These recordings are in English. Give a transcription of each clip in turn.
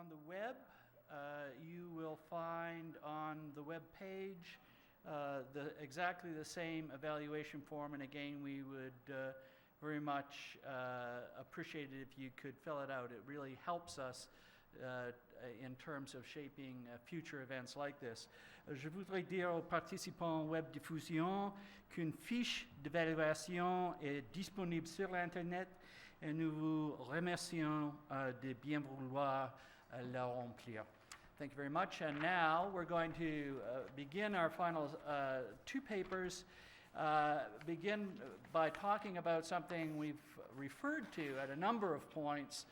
on the web. You will find on the web page exactly the same evaluation form, and again, we would very much appreciate it if you could fill it out. It really helps us in terms of shaping future events like this. Je voudrais dire aux participants web diffusion qu'une fiche d'évaluation est disponible sur l'Internet et nous vous remercions de bien vouloir la remplir. Thank you very much. And now we're going to begin our final two papers. Begin by talking about something we've referred to at a number of points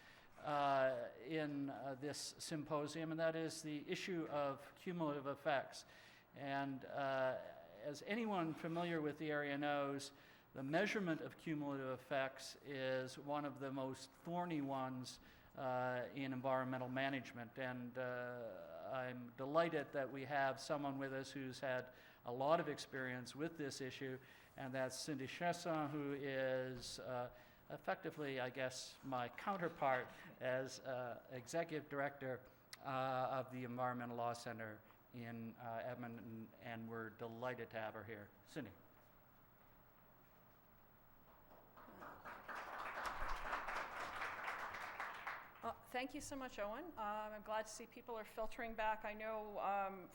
in this symposium, and that is the issue of cumulative effects. And as anyone familiar with the area knows, the measurement of cumulative effects is one of the most thorny ones in environmental management. And I'm delighted that we have someone with us who's had a lot of experience with this issue, and that's Cindy Chasson, who is effectively, I guess, my counterpart as Executive Director of the Environmental Law Center in Edmonton, and we're delighted to have her here. Cindy. Thank you so much, Owen. I'm glad to see people are filtering back. I know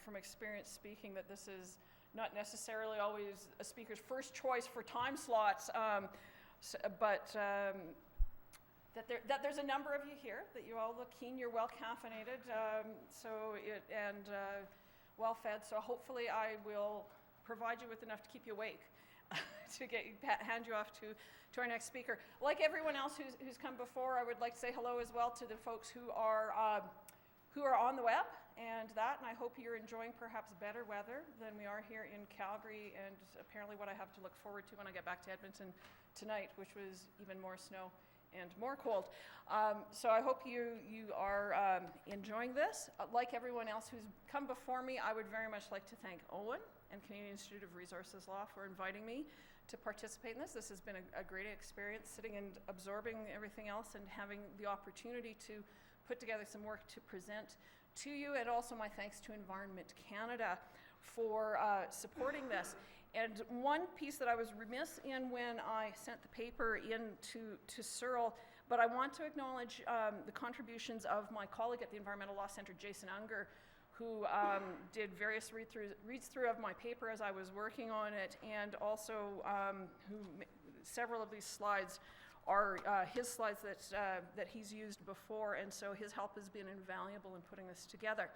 from experience speaking that this is not necessarily always a speaker's first choice for time slots, but that there's a number of you here, that you all look keen, you're well caffeinated, well fed, so hopefully I will provide you with enough to keep you awake. To hand you off to our next speaker. Like everyone else who's come before, I would like to say hello as well to the folks who are on the web, and I hope you're enjoying perhaps better weather than we are here in Calgary, and apparently what I have to look forward to when I get back to Edmonton tonight, which was even more snow and more cold. So I hope you are enjoying this. Like everyone else who's come before me, I would very much like to thank Owen and Canadian Institute of Resources Law for inviting me to participate in this. This has been a great experience, sitting and absorbing everything else and having the opportunity to put together some work to present to you, and also my thanks to Environment Canada for supporting this. And one piece that I was remiss in when I sent the paper in to Searle, but I want to acknowledge the contributions of my colleague at the Environmental Law Center, Jason Unger, who did various reads through of my paper as I was working on it, and also several of these slides are his slides that he's used before, and so his help has been invaluable in putting this together.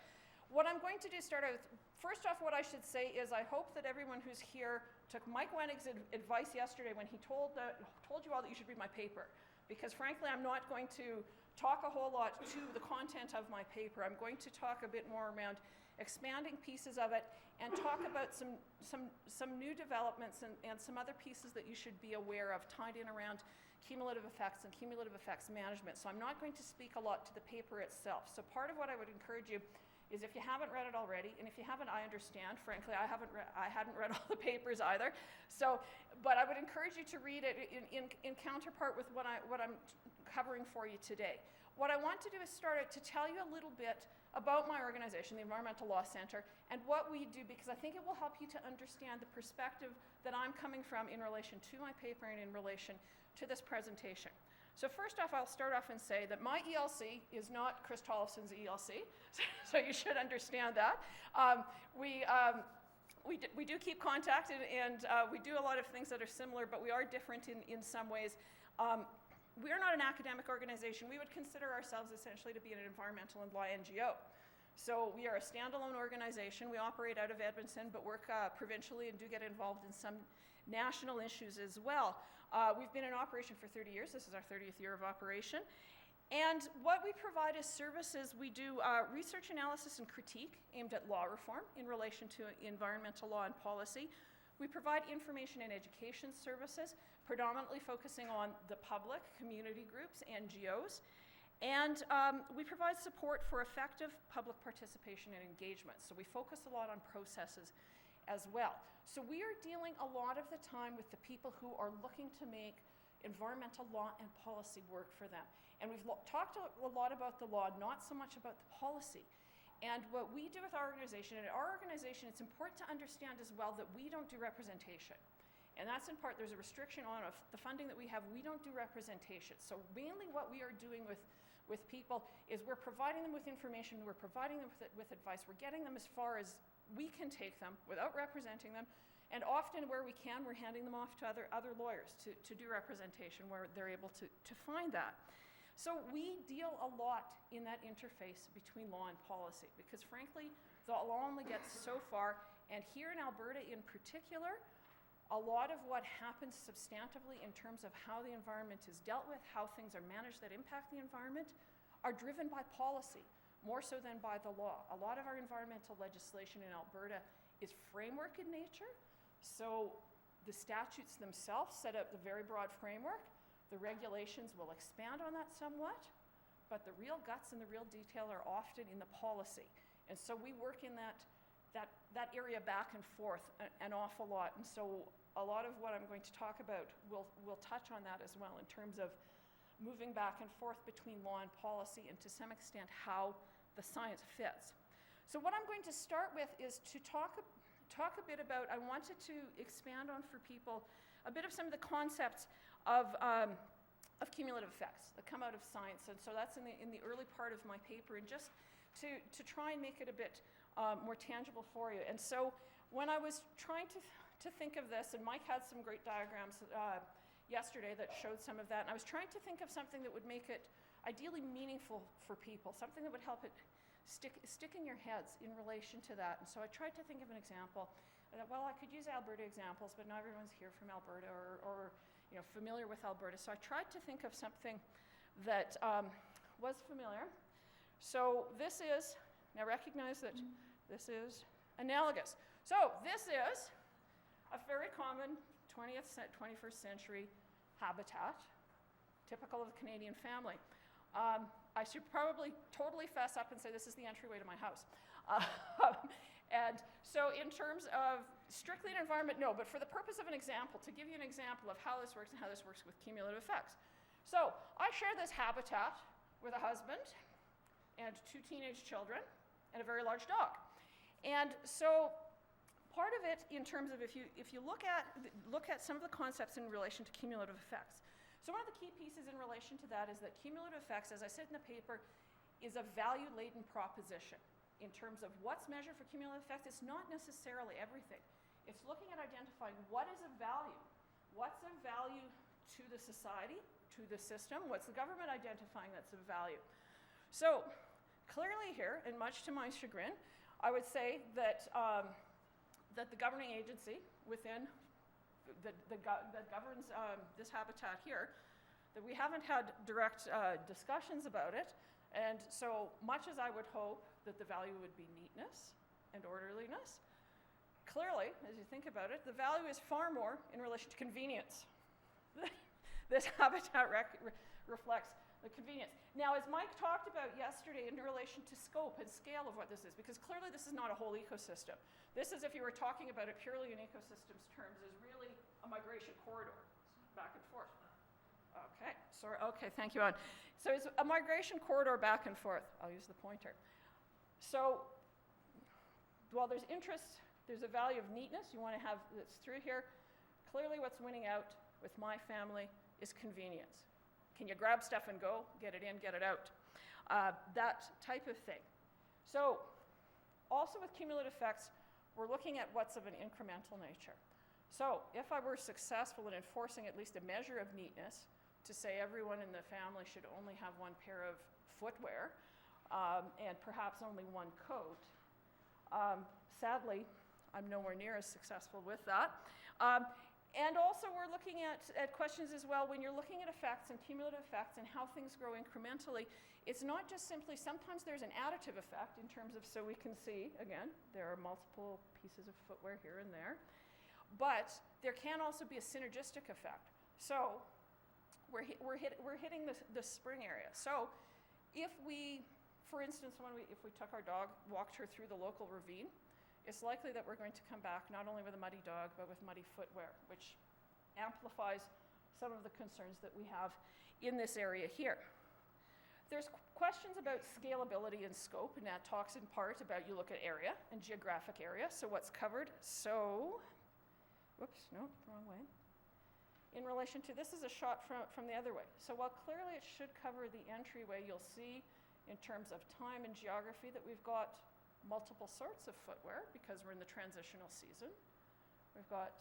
What I'm going to do, start out with, first off, what I should say is I hope that everyone who's here took Mike Wenig's advice yesterday when he told you all that you should read my paper, because frankly, I'm not going to talk a whole lot to the content of my paper. I'm going to talk a bit more around expanding pieces of it and talk about some new developments and some other pieces that you should be aware of tied in around cumulative effects and cumulative effects management. So I'm not going to speak a lot to the paper itself. So part of what I would encourage you is, if you haven't read it already, and if you haven't, I understand. Frankly, I hadn't read all the papers either. So, but I would encourage you to read it in counterpart with what I'm covering for you today. What I want to do is start out to tell you a little bit about my organization, the Environmental Law Center, and what we do, because I think it will help you to understand the perspective that I'm coming from in relation to my paper and in relation to this presentation. So first off, I'll start off and say that my ELC is not Chris Tollefson's ELC, so you should understand that. We do keep contact, and we do a lot of things that are similar, but we are different in some ways. We are not an academic organization. We would consider ourselves essentially to be an environmental and law NGO. So we are a standalone organization. We operate out of Edmonton, but work provincially and do get involved in some national issues as well. We've been in operation for 30 years. This is our 30th year of operation. And what we provide as services, we do research analysis and critique aimed at law reform in relation to environmental law and policy. We provide information and education services, predominantly focusing on the public, community groups, NGOs. And we provide support for effective public participation and engagement. So we focus a lot on processes as well. So we are dealing a lot of the time with the people who are looking to make environmental law and policy work for them. And we've talked a lot about the law, not so much about the policy. And what we do with our organization, it's important to understand as well that we don't do representation. And that's in part, there's a restriction on the funding that we have. We don't do representation. So mainly what we are doing with people is we're providing them with information, we're providing them with advice, we're getting them as far as we can take them without representing them. And often where we can, we're handing them off to other lawyers to do representation where they're able to find that. So we deal a lot in that interface between law and policy because frankly, the law only gets so far. And here in Alberta in particular, a lot of what happens substantively in terms of how the environment is dealt with, how things are managed that impact the environment, are driven by policy, more so than by the law. A lot of our environmental legislation in Alberta is framework in nature. So the statutes themselves set up the very broad framework. The regulations will expand on that somewhat, but the real guts and the real detail are often in the policy. And so we work in that area back and forth an awful lot. And so a lot of what I'm going to talk about will touch on that as well in terms of moving back and forth between law and policy and to some extent how the science fits. So what I'm going to start with is to talk a bit about, I wanted to expand on for people a bit of some of the concepts of cumulative effects that come out of science. And so that's in the early part of my paper, and just to try and make it a bit more tangible for you. And so when I was trying to think of this, and Mike had some great diagrams yesterday that showed some of that, and I was trying to think of something that would make it ideally meaningful for people, something that would help it stick in your heads in relation to that. And so I tried to think of an example. Well, I could use Alberta examples, but not everyone's here from Alberta or familiar with Alberta. So I tried to think of something that was familiar. So this is, now recognize that this is analogous. So this is a very common 21st century habitat, typical of the Canadian family. I should probably totally fess up and say this is the entryway to my house. And so in terms of strictly an environment, no, but for the purpose of an example, to give you an example of how this works and how this works with cumulative effects. So I share this habitat with a husband and 2 teenage children and a very large dog. And so part of it in terms of if you look at some of the concepts in relation to cumulative effects. So one of the key pieces in relation to that is that cumulative effects, as I said in the paper, is a value-laden proposition. In terms of what's measured for cumulative effects, it's not necessarily everything. It's looking at identifying what is of value. What's of value to the society, to the system? What's the government identifying that's of value? So clearly here, and much to my chagrin, I would say that that the governing agency within that governs this habitat here, that we haven't had direct discussions about it. And so much as I would hope that the value would be neatness and orderliness, clearly, as you think about it, the value is far more in relation to convenience. This habitat reflects the convenience. Now, as Mike talked about yesterday in relation to scope and scale of what this is, because clearly this is not a whole ecosystem. This is, if you were talking about it purely in ecosystems terms, is really a migration corridor, back and forth. Okay, sorry, okay, thank you, Anne. So it's a migration corridor back and forth. I'll use the pointer. So while there's interest, there's a value of neatness. You want to have this through here. Clearly what's winning out with my family is convenience. Can you grab stuff and go, get it in, get it out? That type of thing. So also with cumulative effects, we're looking at what's of an incremental nature. So if I were successful in enforcing at least a measure of neatness, to say everyone in the family should only have 1 pair of footwear and perhaps only 1 coat, sadly, I'm nowhere near as successful with that. And also we're looking at questions as well when you're looking at effects and cumulative effects and how things grow incrementally. It's not just simply, sometimes there's an additive effect in terms of, so we can see, again, there are multiple pieces of footwear here and there, but there can also be a synergistic effect. So we're hitting the spring area. So if we, for instance, if we took our dog, walked her through the local ravine, it's likely that we're going to come back not only with a muddy dog, but with muddy footwear, which amplifies some of the concerns that we have in this area here. There's questions about scalability and scope, and that talks in part about, you look at area and geographic area, so what's covered. So, whoops, no, wrong way. In relation to, this is a shot from the other way. So while clearly it should cover the entryway, you'll see in terms of time and geography that we've got multiple sorts of footwear because we're in the transitional season. We've got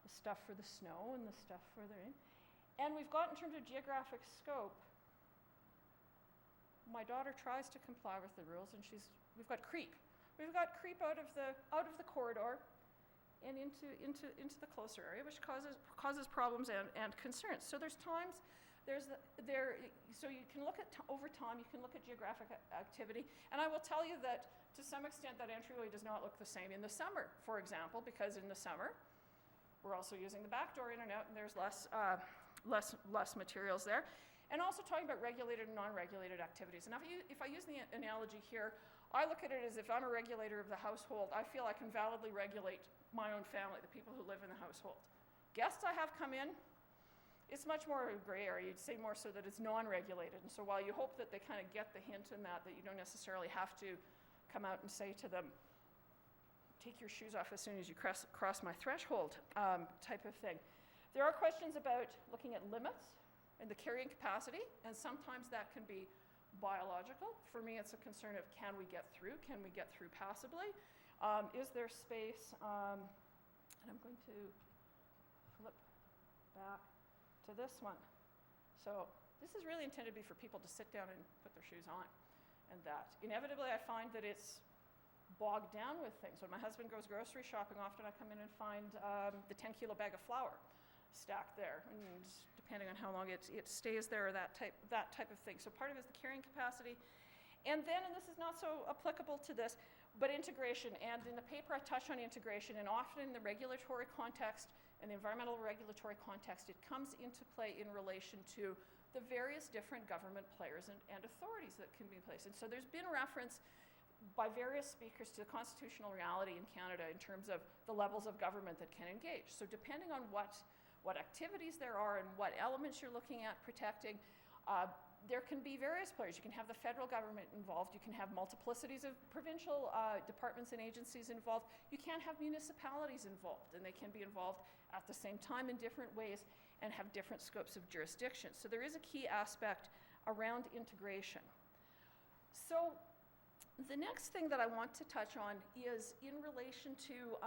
the stuff for the snow and the stuff for the rain. And we've got, in terms of geographic scope, my daughter tries to comply with the rules, and we've got creep. We've got creep out of the corridor and into the closer area, which causes problems and concerns. So there's times, so you can look at, over time, you can look at geographic activity, and I will tell you that to some extent that entryway does not look the same in the summer, for example, because in the summer, we're also using the back door in and out, and there's less materials there. And also talking about regulated and non-regulated activities. And if I use the analogy here, I look at it as if I'm a regulator of the household, I feel I can validly regulate my own family, the people who live in the household. Guests I have come in, it's much more gray area. You'd say more so that it's non-regulated. And so while you hope that they kind of get the hint in that you don't necessarily have to come out and say to them, take your shoes off as soon as you cross my threshold, type of thing. There are questions about looking at limits and the carrying capacity, and sometimes that can be biological. For me, it's a concern of can we get through? Can we get through passably? Is there space? And I'm going to flip back to this one. So this is really intended to be for people to sit down and put their shoes on, and that. Inevitably, I find that it's bogged down with things. When my husband goes grocery shopping, often I come in and find the 10-kilo bag of flour stacked there, and depending on how long it stays there, or that type of thing. So part of it is the carrying capacity. And then, and this is not so applicable to this, but integration. And in the paper I touch on integration, and often in the regulatory context and the environmental regulatory context, it comes into play in relation to the various different government players and authorities that can be in place. And so there's been reference by various speakers to the constitutional reality in Canada in terms of the levels of government that can engage. So depending on what activities there are and what elements you're looking at protecting, there can be various players. You can have the federal government involved. You can have multiplicities of provincial departments and agencies involved. You can have municipalities involved, and they can be involved at the same time in different ways and have different scopes of jurisdiction. So there is a key aspect around integration. So the next thing that I want to touch on is in relation to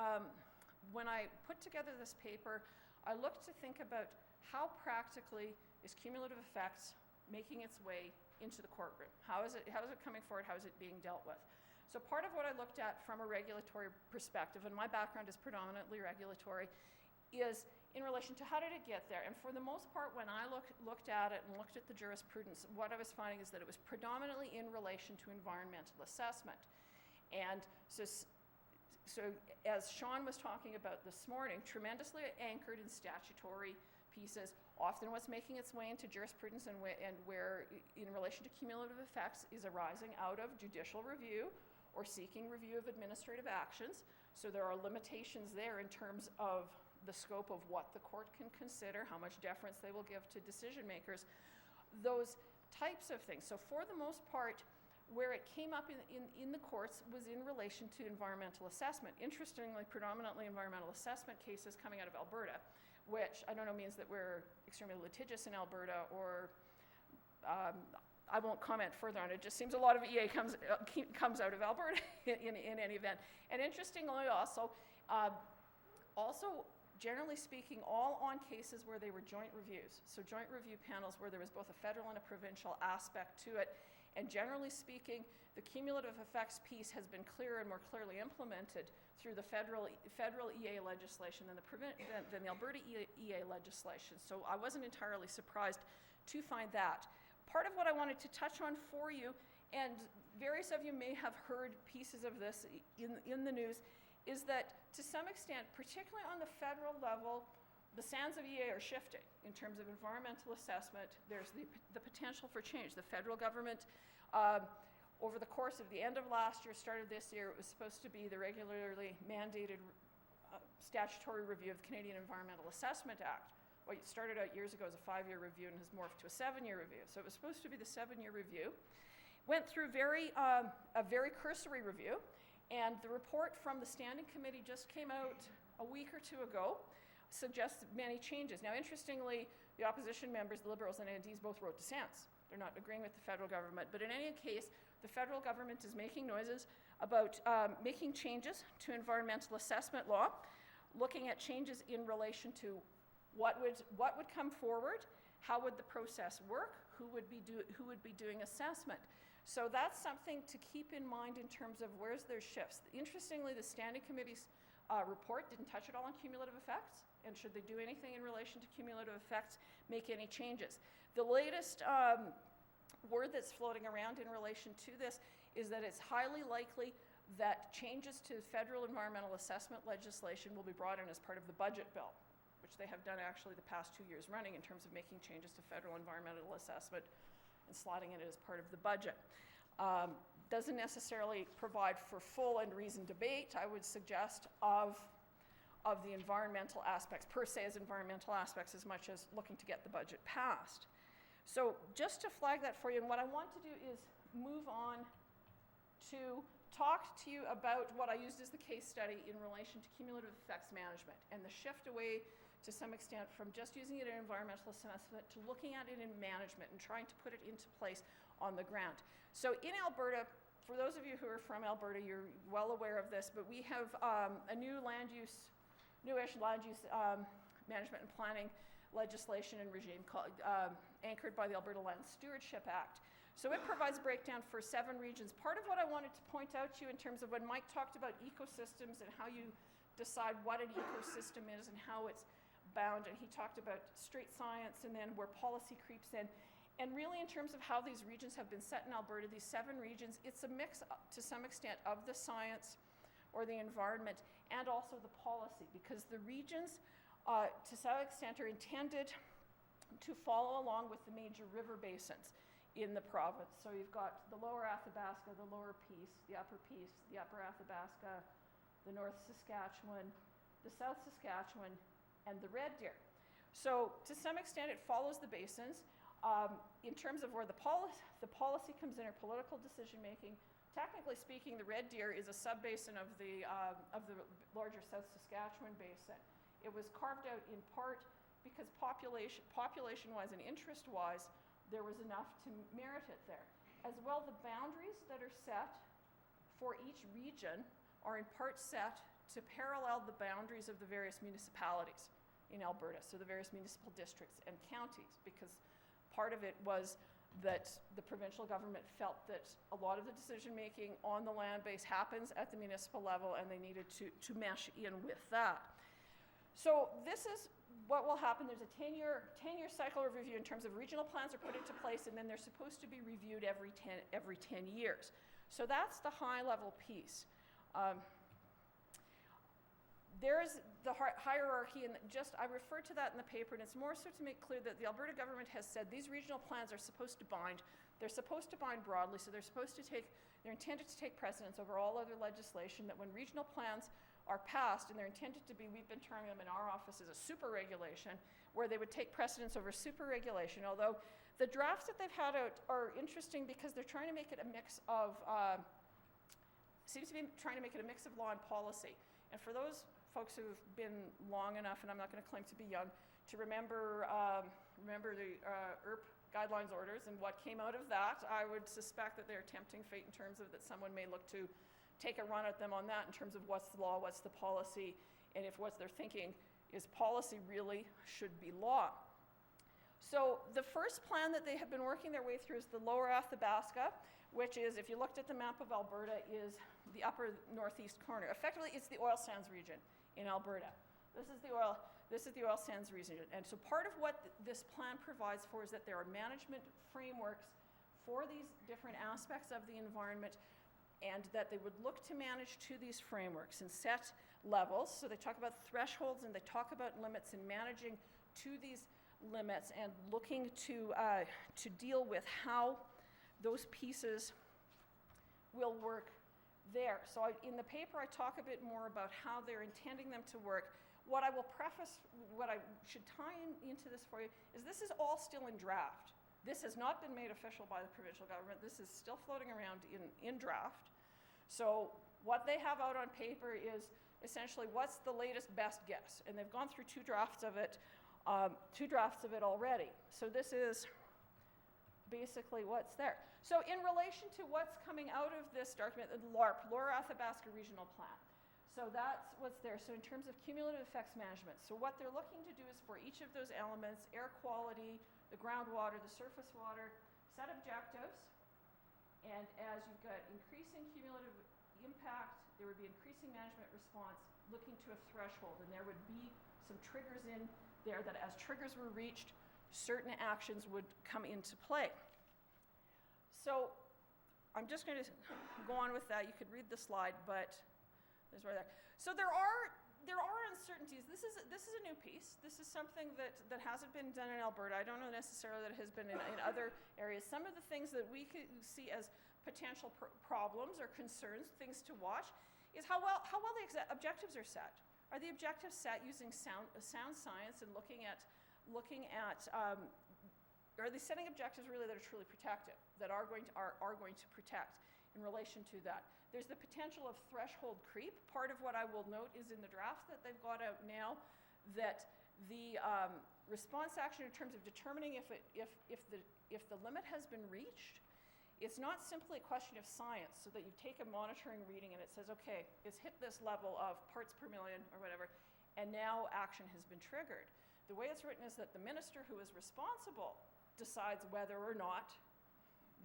when I put together this paper, I looked to think about how practically is cumulative effects making its way into the courtroom. How is it coming forward? How is it being dealt with? So part of what I looked at from a regulatory perspective, and my background is predominantly regulatory, is in relation to how did it get there? And for the most part, when I looked at it and looked at the jurisprudence, what I was finding is that it was predominantly in relation to environmental assessment. And so as Sean was talking about this morning, tremendously anchored in statutory pieces, often what's making its way into jurisprudence and where in relation to cumulative effects is arising out of judicial review or seeking review of administrative actions. So there are limitations there in terms of the scope of what the court can consider, how much deference they will give to decision makers, those types of things. So for the most part, where it came up in the courts was in relation to environmental assessment. Interestingly, predominantly environmental assessment cases coming out of Alberta, which I don't know means that we're extremely litigious in Alberta, or I won't comment further on it. It just seems a lot of EA comes out of Alberta in any event. And interestingly also generally speaking, all on cases where they were joint reviews. So joint review panels where there was both a federal and a provincial aspect to it. And generally speaking, the cumulative effects piece has been clearer and more clearly implemented through the federal EA legislation than the Alberta EA legislation. So I wasn't entirely surprised to find that. Part of what I wanted to touch on for you, and various of you may have heard pieces of this in the news, is that to some extent, particularly on the federal level, the sands of EA are shifting in terms of environmental assessment. There's the potential for change. The federal government, over the course of the end of last year, started this year, it was supposed to be the regularly mandated statutory review of the Canadian Environmental Assessment Act. what started out years ago as a 5-year review and has morphed to a 7-year review. So it was supposed to be the 7-year review. Went through a very cursory review, and the report from the Standing Committee just came out a week or two ago, suggests many changes. Now, interestingly, the opposition members, the Liberals and NDs, both wrote dissents. They're not agreeing with the federal government. But in any case, the federal government is making noises about making changes to environmental assessment law, looking at changes in relation to what would come forward, how would the process work, who would be doing assessment. So that's something to keep in mind in terms of where's their shifts. Interestingly, the Standing Committee's report didn't touch at all on cumulative effects, and should they do anything in relation to cumulative effects, make any changes. The latest word that's floating around in relation to this is that it's highly likely that changes to federal environmental assessment legislation will be brought in as part of the budget bill, which they have done actually the past 2 years running in terms of making changes to federal environmental assessment and slotting it as part of the budget. Doesn't necessarily provide for full and reasoned debate, I would suggest, of the environmental aspects, per se as environmental aspects, as much as looking to get the budget passed. So just to flag that for you, and what I want to do is move on to talk to you about what I used as the case study in relation to cumulative effects management and the shift away to some extent from just using it in environmental assessment to looking at it in management and trying to put it into place on the ground. So in Alberta, for those of you who are from Alberta, you're well aware of this, but we have a newish land use management and planning legislation and regime anchored by the Alberta Land Stewardship Act. So it provides breakdown for 7 regions. Part of what I wanted to point out to you in terms of when Mike talked about ecosystems and how you decide what an ecosystem is and how it's bound, and he talked about straight science and then where policy creeps in. And really in terms of how these regions have been set in Alberta, these 7 regions, it's a mix to some extent of the science or the environment and also the policy, because the regions to some extent are intended to follow along with the major river basins in the province. So you've got the lower Athabasca, the lower Peace, the upper Athabasca, the North Saskatchewan, the South Saskatchewan, and the Red Deer. So to some extent it follows the basins. In terms of where the policy comes in, or political decision making, technically speaking, the Red Deer is a sub-basin of the larger South Saskatchewan basin. It was carved out in part because population-wise and interest-wise, there was enough to merit it there. As well, the boundaries that are set for each region are in part set to parallel the boundaries of the various municipalities in Alberta, so the various municipal districts and counties, because part of it was that the provincial government felt that a lot of the decision-making on the land base happens at the municipal level, and they needed to mesh in with that. So this is what will happen. There's a 10-year cycle of review in terms of regional plans are put into place, and then they're supposed to be reviewed every 10 years. So that's the high-level piece. There's the hierarchy, and I referred to that in the paper, and it's more so to make clear that the Alberta government has said these regional plans are supposed to bind. They're supposed to bind broadly, so they're intended to take precedence over all other legislation, that when regional plans are passed, and they're intended to be, we've been terming them in our office as a super regulation, where they would take precedence over super regulation, although the drafts that they've had out are interesting because they're trying to make it a mix of, seems to be trying to make it a mix of law and policy. And for those folks who've been long enough, and I'm not going to claim to be young, to remember the ERP guidelines orders and what came out of that, I would suspect that they're tempting fate in terms of that someone may look to take a run at them on that in terms of what's the law, what's the policy, and if what they're thinking is policy really should be law. So the first plan that they have been working their way through is the lower Athabasca, which is, if you looked at the map of Alberta, is the upper northeast corner. Effectively, it's the oil sands region in Alberta. This is the oil sands region. And so part of what this plan provides for is that there are management frameworks for these different aspects of the environment, and that they would look to manage to these frameworks and set levels. So they talk about thresholds and they talk about limits and managing to these limits and looking to deal with how those pieces will work there. So in the paper I talk a bit more about how they're intending them to work. What I will preface, what I should tie into this for you, is this is all still in draft. This has not been made official by the provincial government. This is still floating around in draft. So what they have out on paper is essentially what's the latest best guess. And they've gone through two drafts of it already. So this is basically what's there. So in relation to what's coming out of this document, the LARP, Lower Athabasca Regional Plan. So that's what's there. So in terms of cumulative effects management, so what they're looking to do is for each of those elements, air quality, the groundwater, the surface water, set objectives. And as you've got increasing cumulative impact, there would be increasing management response looking to a threshold. And there would be some triggers in there that as triggers were reached, certain actions would come into play. So I'm just going to go on with that. You could read the slide, but there's right there. So there are uncertainties. This is a new piece. This is something that hasn't been done in Alberta. I don't know necessarily that it has been in other areas. Some of the things that we could see as potential problems or concerns, things to watch, is how well the objectives are set. Are the objectives set using sound science and looking at are they setting objectives really that are truly protective, that are going to protect in relation to that? There's the potential of threshold creep. Part of what I will note is in the draft that they've got out now that the response action in terms of determining if the limit has been reached, it's not simply a question of science, so that you take a monitoring reading and it says, okay, it's hit this level of parts per million or whatever, and now action has been triggered. The way it's written is that the minister who is responsible decides whether or not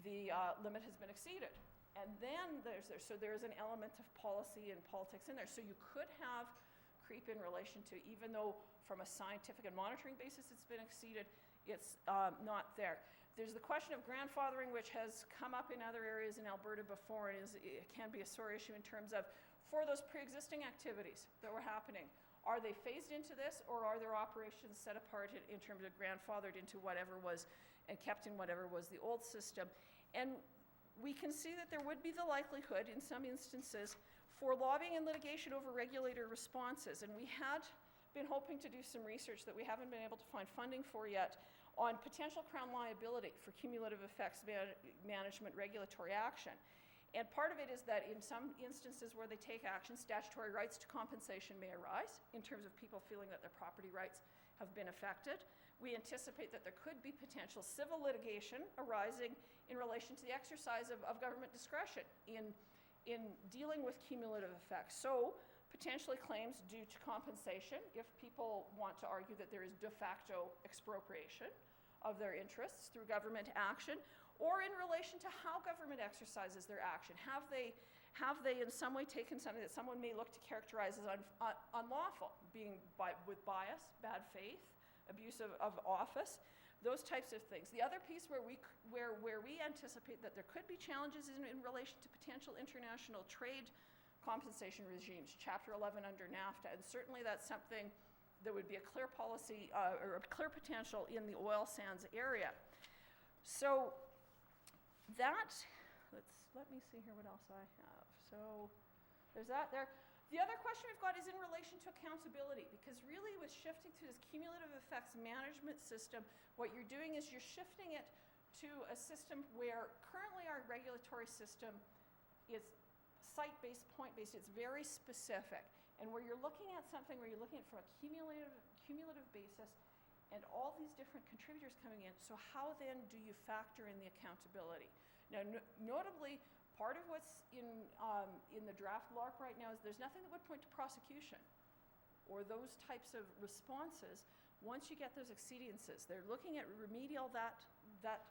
the limit has been exceeded. And then there's an element of policy and politics in there. So you could have creep in relation to, even though from a scientific and monitoring basis it's been exceeded, it's not there. There's the question of grandfathering, which has come up in other areas in Alberta before, and it can be a sore issue in terms of, for those pre-existing activities that were happening, are they phased into this, or are their operations set apart in terms of grandfathered into whatever was, and kept in whatever was the old system? And we can see that there would be the likelihood, in some instances, for lobbying and litigation over regulator responses. And we had been hoping to do some research that we haven't been able to find funding for yet on potential Crown liability for cumulative effects management regulatory action. And part of it is that in some instances where they take action, statutory rights to compensation may arise in terms of people feeling that their property rights have been affected. We anticipate that there could be potential civil litigation arising in relation to the exercise of government discretion in dealing with cumulative effects. So potentially claims due to compensation if people want to argue that there is de facto expropriation of their interests through government action, or in relation to how government exercises their action. Have they in some way taken something that someone may look to characterize as unlawful, being with bias, bad faith, abuse of office, those types of things. The other piece where we anticipate that there could be challenges is in relation to potential international trade compensation regimes, Chapter 11 under NAFTA, and certainly that's something that would be a clear policy or a clear potential in the oil sands area. So that, let me see here what else I have. So there's that there. The other question we've got is in relation to accountability, because really with shifting to this cumulative effects management system, what you're doing is you're shifting it to a system where currently our regulatory system is site-based, point-based. It's very specific. And where you're looking at something where you're looking at it from a cumulative basis and all these different contributors coming in, so how then do you factor in the accountability? Now, notably, part of what's in the draft LARP right now is there's nothing that would point to prosecution or those types of responses once you get those exceedances. They're looking at remedial, that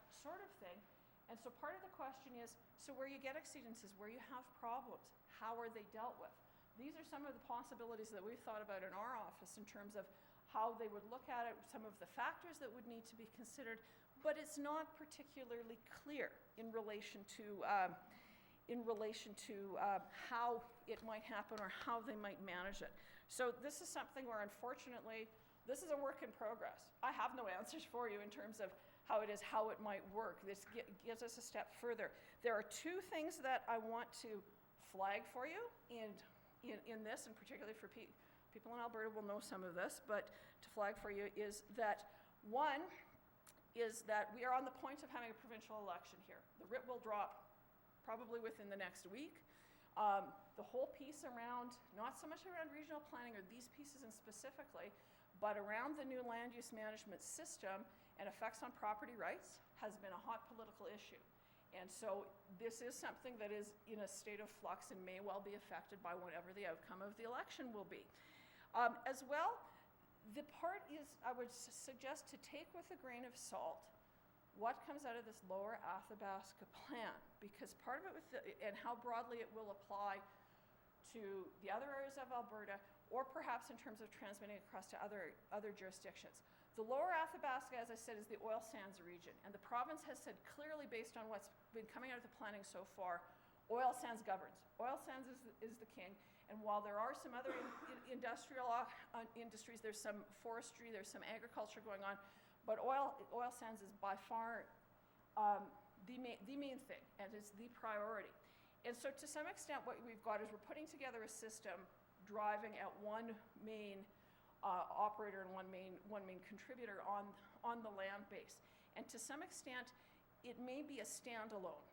sort of thing. And so part of the question is, so where you get exceedances, where you have problems, how are they dealt with? These are some of the possibilities that we've thought about in our office in terms of how they would look at it, some of the factors that would need to be considered, but it's not particularly clear in relation to how it might happen or how they might manage it. So this is something where, unfortunately, this is a work in progress. I have no answers for you in terms of how it might work. This gives us a step further. There are two things that I want to flag for you in this, and particularly for people in Alberta will know some of this, but to flag for you is that one is that we are on the point of having a provincial election here. The writ will drop probably within the next week. The whole piece around, not so much around regional planning or these pieces in specifically, but around the new land use management system and effects on property rights has been a hot political issue. And so this is something that is in a state of flux and may well be affected by whatever the outcome of the election will be. As well, the part is, I would suggest to take with a grain of salt what comes out of this Lower Athabasca plan, because part of it and how broadly it will apply to the other areas of Alberta, or perhaps in terms of transmitting across to other jurisdictions. The Lower Athabasca, as I said, is the oil sands region, and the province has said clearly, based on what's been coming out of the planning so far, oil sands governs. Oil sands is the king, and while there are some other industrial industries, there's some forestry, there's some agriculture going on, but oil sands is by far the main thing, and it's the priority. And so to some extent what we've got is we're putting together a system driving at one main operator and one main contributor on the land base. And to some extent, it may be a standalone.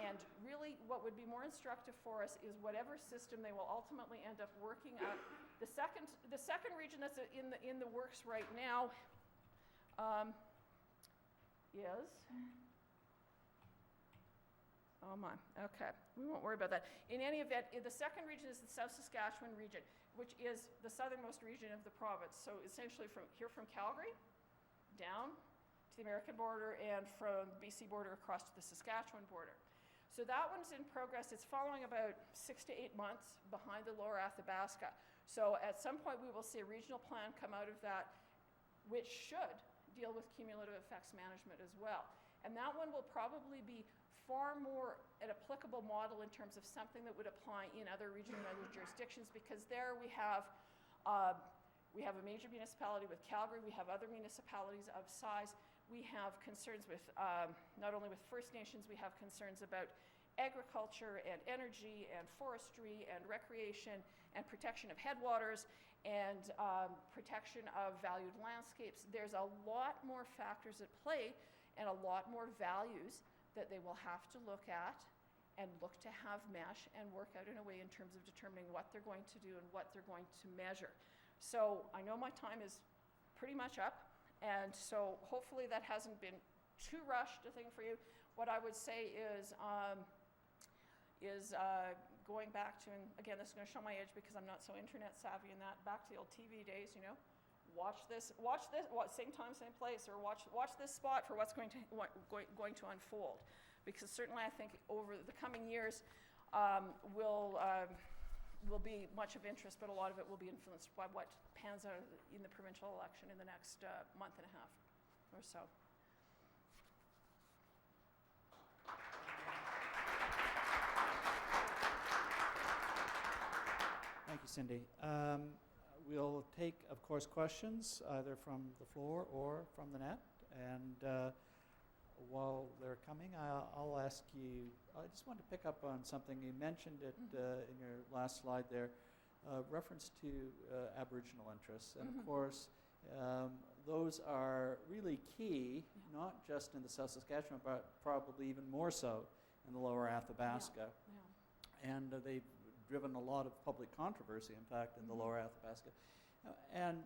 And really what would be more instructive for us is whatever system they will ultimately end up working out. The second region that's in the works right now is, oh my, okay, we won't worry about that. In any event, the second region is the South Saskatchewan region, which is the southernmost region of the province. So essentially from Calgary down to the American border and from the BC border across to the Saskatchewan border. So that one's in progress. It's following about 6 to 8 months behind the Lower Athabasca. So at some point we will see a regional plan come out of that, which should deal with cumulative effects management as well. And that one will probably be far more an applicable model in terms of something that would apply in other regions and other jurisdictions, because there we have a major municipality with Calgary, we have other municipalities of size, we have concerns with, not only with First Nations, we have concerns about agriculture and energy and forestry and recreation and protection of headwaters and protection of valued landscapes. There's a lot more factors at play and a lot more values that they will have to look at and look to have mesh and work out in a way in terms of determining what they're going to do and what they're going to measure. So I know my time is pretty much up, and so hopefully that hasn't been too rushed a thing for you. What I would say is going back to, and again, this is going to show my age because I'm not so internet savvy in that, back to the old TV days, you know, watch this, same time, same place, or watch this spot for what's going to unfold, because certainly I think over the coming years will be much of interest, but a lot of it will be influenced by what pans out in the provincial election in the next month and a half or so. Thank you, Cindy. We'll take, of course, questions either from the floor or from the net. And while they're coming, I'll ask you, I just want to pick up on something. You mentioned it in your last slide there, reference to Aboriginal interests. And of course, those are really key, not just in the South Saskatchewan, but probably even more so in the Lower Athabasca. And they've driven a lot of public controversy, in fact, in the Lower Athabasca. And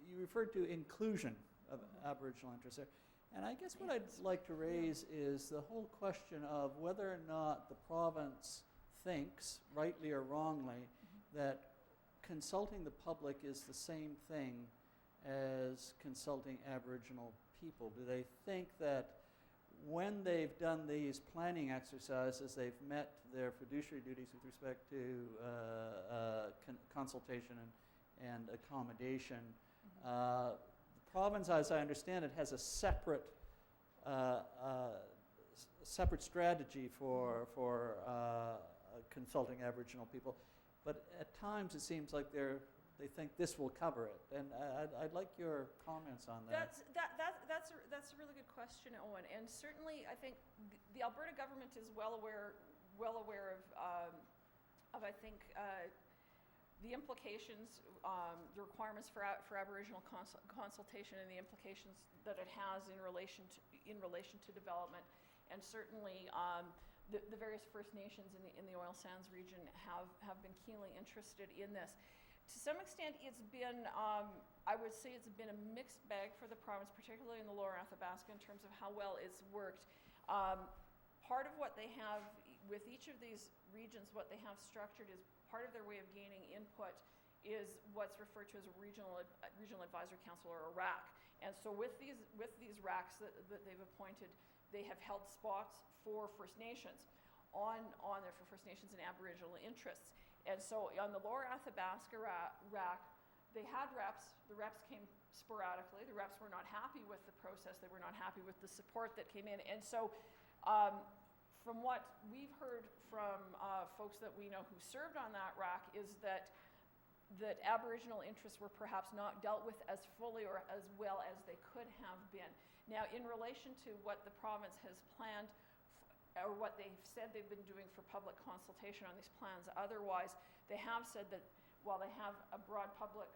you referred to inclusion of Aboriginal interests there. And I guess what I'd like to raise is the whole question of whether or not the province thinks, rightly or wrongly, that consulting the public is the same thing as consulting Aboriginal people. Do they think that when they've done these planning exercises, they've met their fiduciary duties with respect to consultation and accommodation? The province, as I understand it, has a separate strategy for consulting Aboriginal people, but at times it seems like they think this will cover it, and I'd like your comments on that. That's a really good question, Owen. And certainly, I think the Alberta government is well aware of I think the implications, the requirements for Aboriginal consultation and the implications that it has in relation to development, and certainly the various First Nations in the oil sands region have been keenly interested in this. To some extent, it's been, I would say it's been a mixed bag for the province, particularly in the Lower Athabasca, in terms of how well it's worked. Part of what they have, with each of these regions, what they have structured is part of their way of gaining input is what's referred to as a regional advisory council, or a RAC. And so with these RACs that they've appointed, they have held spots for First Nations on there, for First Nations and Aboriginal interests. And so on the Lower Athabasca RAC, they had reps. The reps came sporadically. The reps were not happy with the process. They were not happy with the support that came in. And so from what we've heard from folks that we know who served on that RAC is that Aboriginal interests were perhaps not dealt with as fully or as well as they could have been. Now, in relation to what the province has planned, or what they've said they've been doing for public consultation on these plans otherwise, they have said that while they have a broad public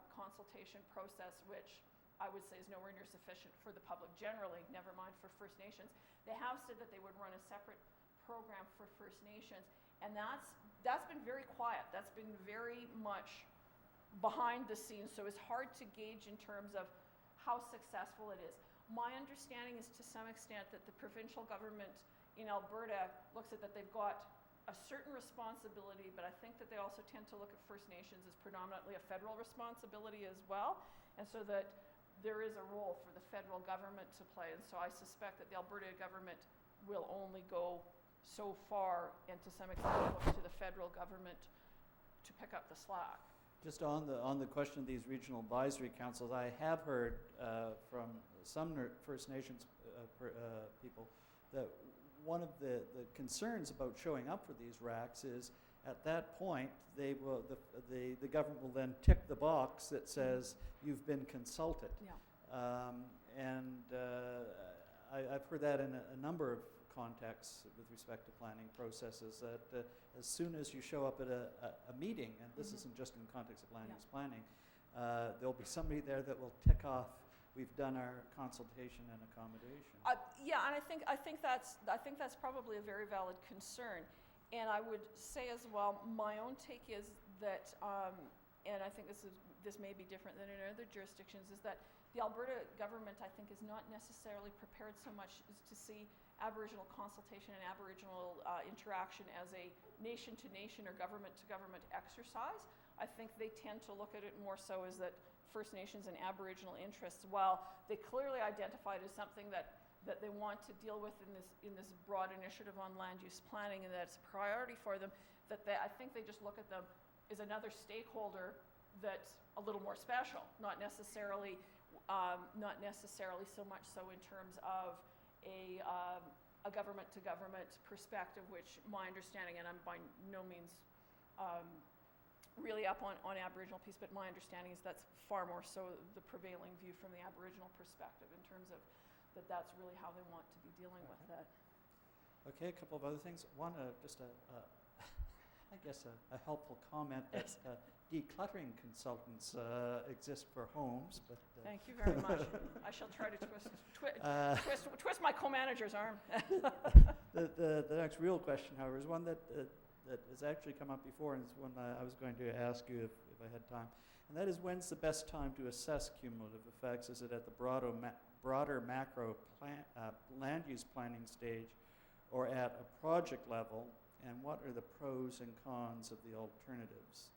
consultation process, which I would say is nowhere near sufficient for the public generally, never mind for First Nations, they have said that they would run a separate program for First Nations, and that's been very quiet. That's been very much behind the scenes, so it's hard to gauge in terms of how successful it is. My understanding is to some extent that the provincial government in Alberta looks at that they've got a certain responsibility, but I think that they also tend to look at First Nations as predominantly a federal responsibility as well, and so that there is a role for the federal government to play. And so I suspect that the Alberta government will only go so far, and to some extent look to the federal government to pick up the slack. Just on the question of these regional advisory councils, I have heard from some First Nations people that one of the concerns about showing up for these RACs is at that point the government will then tick the box that says you've been consulted. Yeah. I've heard that in a number of contexts with respect to planning processes, that as soon as you show up at a meeting, and this isn't just in the context of land use planning, there'll be somebody there that will tick off, we've done our consultation and accommodation. Yeah, and I think that's probably a very valid concern. And I would say as well, my own take is that, and I think this may be different than in other jurisdictions, is that the Alberta government, I think, is not necessarily prepared so much as to see Aboriginal consultation and Aboriginal interaction as a nation-to-nation or government-to-government exercise. I think they tend to look at it more so as that First Nations and Aboriginal interests, while they clearly identify it as something that they want to deal with in this broad initiative on land use planning, and that it's a priority for them, I think they just look at them as another stakeholder that's a little more special, not necessarily so much so in terms of a government-to-government perspective, which my understanding, and I'm by no means really up on Aboriginal piece, but my understanding is that's far more so the prevailing view from the Aboriginal perspective in terms of that's really how they want to be dealing with that. Okay, a couple of other things. One, just I guess a helpful comment that decluttering consultants exist for homes, but... Thank you very much. I shall try to twist my co-manager's arm. The next real question, however, is one that has actually come up before, and it's one I was going to ask you if I had time. And that is, when's the best time to assess cumulative effects? Is it at the broader macro land use planning stage, or at a project level? And what are the pros and cons of the alternatives?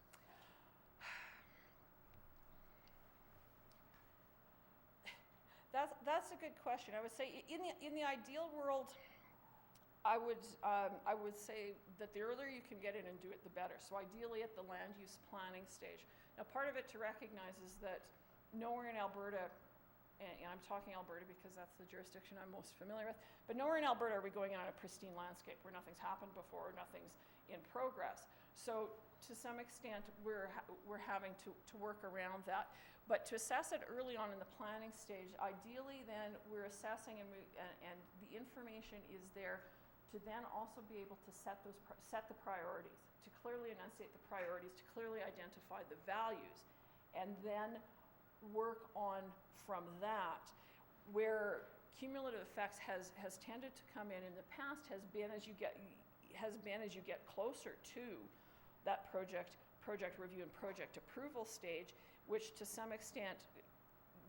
That's a good question. I would say in the ideal world, I would say that the earlier you can get in and do it, the better. So ideally at the land use planning stage. Now, part of it to recognize is that nowhere in Alberta, and I'm talking Alberta because that's the jurisdiction I'm most familiar with, but nowhere in Alberta are we going on a pristine landscape where nothing's happened before or nothing's in progress. So to some extent, we're having to work around that. But to assess it early on in the planning stage, ideally then we're assessing and the information is there to then also be able to set the priorities, to clearly enunciate the priorities, to clearly identify the values, and then work on from that. Where cumulative effects has tended to come in the past has been as you get closer to that project review and project approval stage, which to some extent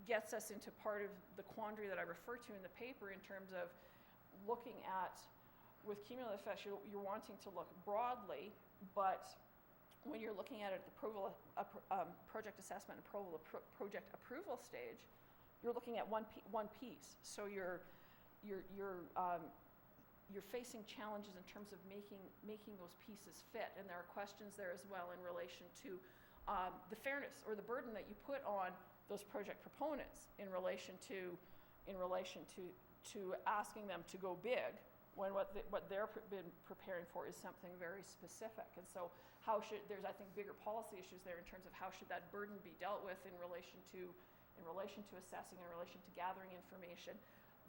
gets us into part of the quandary that I refer to in the paper in terms of looking at, with cumulative effects, you're wanting to look broadly, but when you're looking at it at the project assessment and project approval stage, you're looking at one piece. So you're facing challenges in terms of making those pieces fit, and there are questions there as well in relation to the fairness or the burden that you put on those project proponents in relation to asking them to go big when what they're been preparing for is something very specific. And so there's, I think, bigger policy issues there in terms of how should that burden be dealt with in relation to assessing, in relation to gathering information,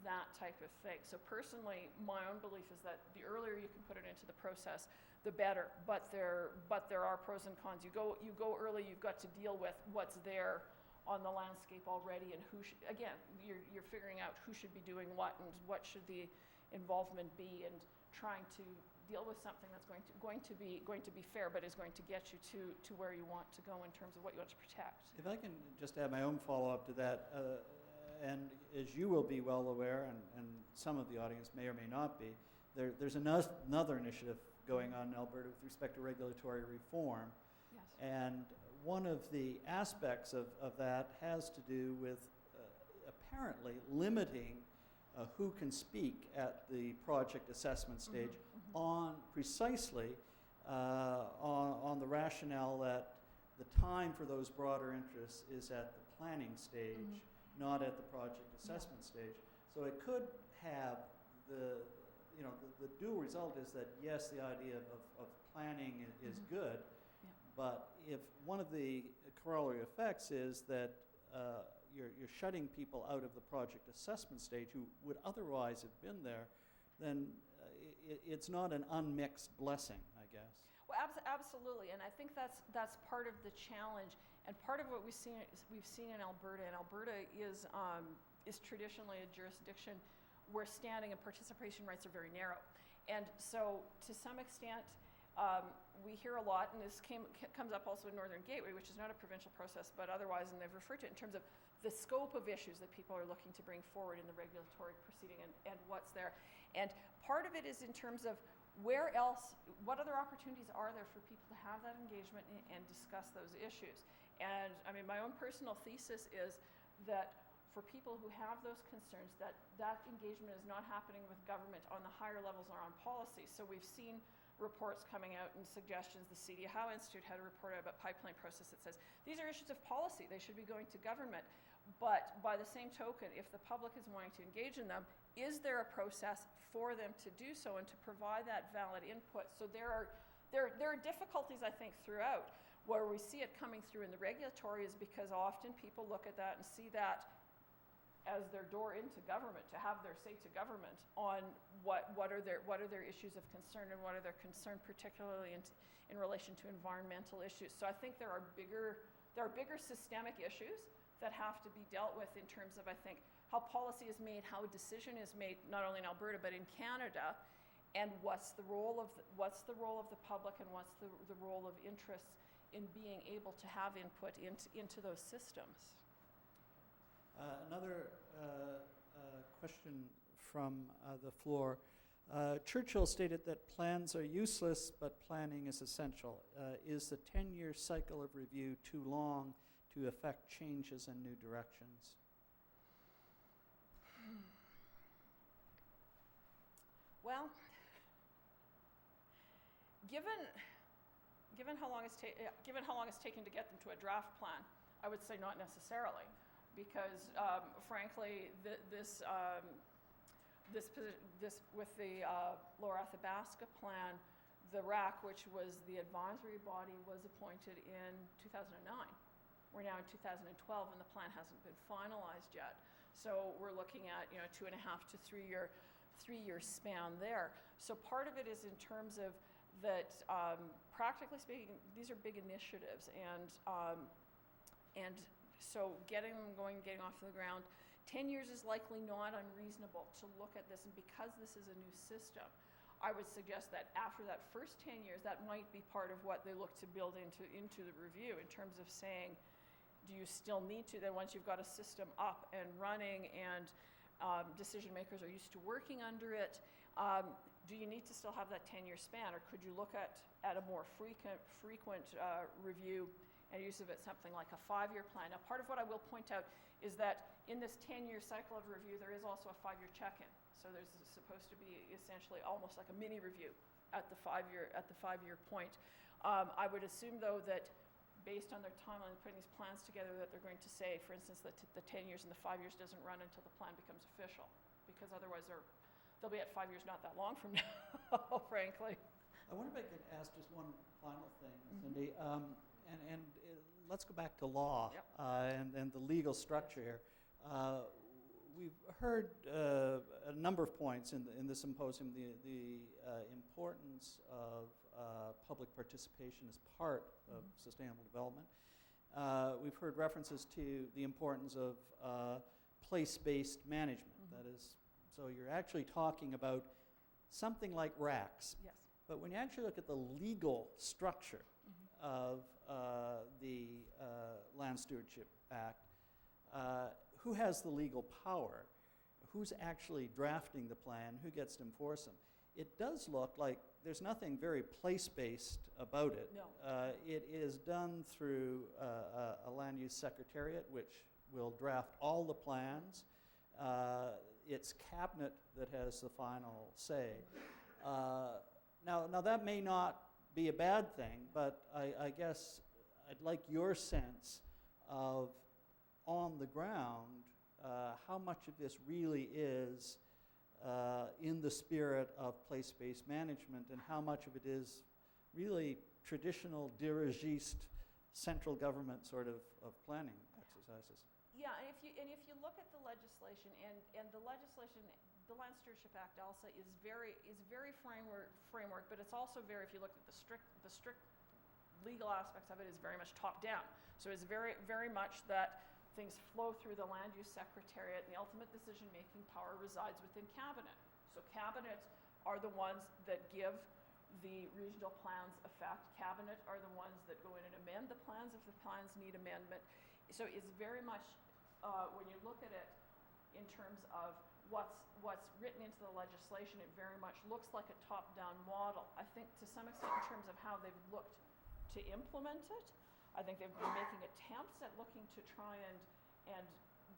that type of thing. So personally, my own belief is that the earlier you can put it into the process, the better. But there are pros and cons. You go early, you've got to deal with what's there on the landscape already, and you're figuring out who should be doing what and what should the involvement be, and trying to deal with something that's going to be fair, but is going to get you to where you want to go in terms of what you want to protect. If I can just add my own follow-up to that, and as you will be well aware, and some of the audience may or may not be, there's another initiative going on in Alberta with respect to regulatory reform. Yes. And one of the aspects of that has to do with apparently limiting who can speak at the project assessment stage on precisely on the rationale that the time for those broader interests is at the planning stage, not at the project assessment stage. So it could have the dual result is that, yes, the idea of planning is good, but if one of the corollary effects is that you're shutting people out of the project assessment stage who would otherwise have been there, then it's not an unmixed blessing, I guess. Well, absolutely, and I think that's part of the challenge, and part of what we've seen in Alberta. And Alberta is traditionally a jurisdiction where standing and participation rights are very narrow, and so to some extent, we hear a lot, and this comes up also in Northern Gateway, which is not a provincial process, but otherwise, and they've referred to it in terms of the scope of issues that people are looking to bring forward in the regulatory proceeding and what's there. And part of it is in terms of what other opportunities are there for people to have that engagement and discuss those issues. And I mean, my own personal thesis is that for people who have those concerns, that engagement is not happening with government on the higher levels or on policy. So we've seen reports coming out and suggestions. The C.D. Howe Institute had a report about pipeline process that says these are issues of policy. They should be going to government. But by the same token, if the public is wanting to engage in them, is there a process for them to do so and to provide that valid input? So there are difficulties, I think, throughout. Where we see it coming through in the regulatory is because often people look at that and see that as their door into government, to have their say to government on what are their issues of concern and what are their concern, particularly in relation to environmental issues. So I think there are bigger systemic issues that have to be dealt with in terms of, I think, how policy is made, how a decision is made, not only in Alberta but in Canada, and what's the role of the public and what's the role of interests in being able to have input into those systems. Another question from the floor. Churchill stated that plans are useless, but planning is essential. Is the 10-year cycle of review too long to affect changes and new directions? Well, given how long it's taken to get them to a draft plan, I would say not necessarily. Because frankly, this with the Lower Athabasca plan, the RAC, which was the advisory body, was appointed in 2009. We're now in 2012, and the plan hasn't been finalized yet. So we're looking at 2.5 to 3 year 3-year span there. So part of it is in terms of that, practically speaking, these are big initiatives, and so getting them going, getting off the ground, 10 years is likely not unreasonable to look at this, and because this is a new system, I would suggest that after that first 10 years, that might be part of what they look to build into the review in terms of saying, do you still need to, then once you've got a system up and running and decision makers are used to working under it, do you need to still have that 10-year span, or could you look at a more frequent review and use of it something like a 5-year plan? Now, part of what I will point out is that in this 10-year cycle of review, there is also a 5-year check-in. So there's supposed to be essentially almost like a mini review at the 5-year point. I would assume, though, that based on their timeline of putting these plans together, that they're going to say, for instance, that the 10 years and the 5 years doesn't run until the plan becomes official, because otherwise they'll be at 5 years not that long from now, frankly. I wonder if I could ask just one final thing, Cindy. Let's go back to law. Yep. And the legal structure here. We've heard a number of points in the symposium, the importance of public participation as part of sustainable development. We've heard references to the importance of place-based management. That is, so you're actually talking about something like RACs. Yes. But when you actually look at the legal structure of the Land Stewardship Act, who has the legal power? Who's actually drafting the plan? Who gets to enforce them? It does look like there's nothing very place-based about it. No. It is done through a land use secretariat, which will draft all the plans. It's cabinet that has the final say. Now that may not be a bad thing, but I guess I'd like your sense of, on the ground, how much of this really is in the spirit of place-based management, and how much of it is really traditional dirigiste central government sort of planning exercises. Yeah, and if you look at the legislation, and the legislation, the Land Stewardship Act also is very framework, but it's also very, if you look at the strict legal aspects of it, is very much top down. So it's very, very much that things flow through the land use secretariat, and the ultimate decision-making power resides within cabinet. So cabinet are the ones that give the regional plans effect. Cabinet are the ones that go in and amend the plans if the plans need amendment. So it's very much, when you look at it in terms of what's written into the legislation, it very much looks like a top-down model. I think to some extent in terms of how they've looked to implement it, I think they've been making attempts at looking to try and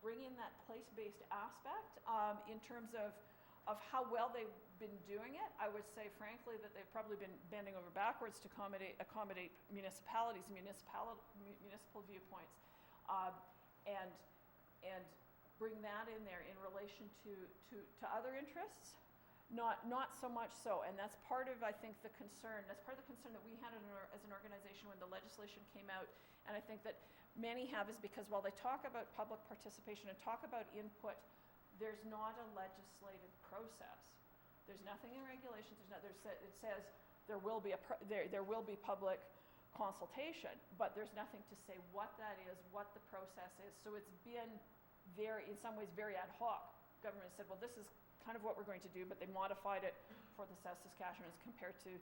bring in that place-based aspect. In terms of how well they've been doing it, I would say, frankly, that they've probably been bending over backwards to accommodate municipalities, municipal viewpoints, and bring that in there in relation to other interests. Not so much so, and that's part of, I think, the concern. That's part of the concern that we had as an organization when the legislation came out, and I think that many have, is because while they talk about public participation and talk about input, there's not a legislative process. There's nothing in regulations. It says there will be there will be public consultation, but there's nothing to say what that is, what the process is. So it's been in some ways, very ad hoc. Government said, well, this is kind of what we're going to do, but they modified it for the South Saskatchewan as compared to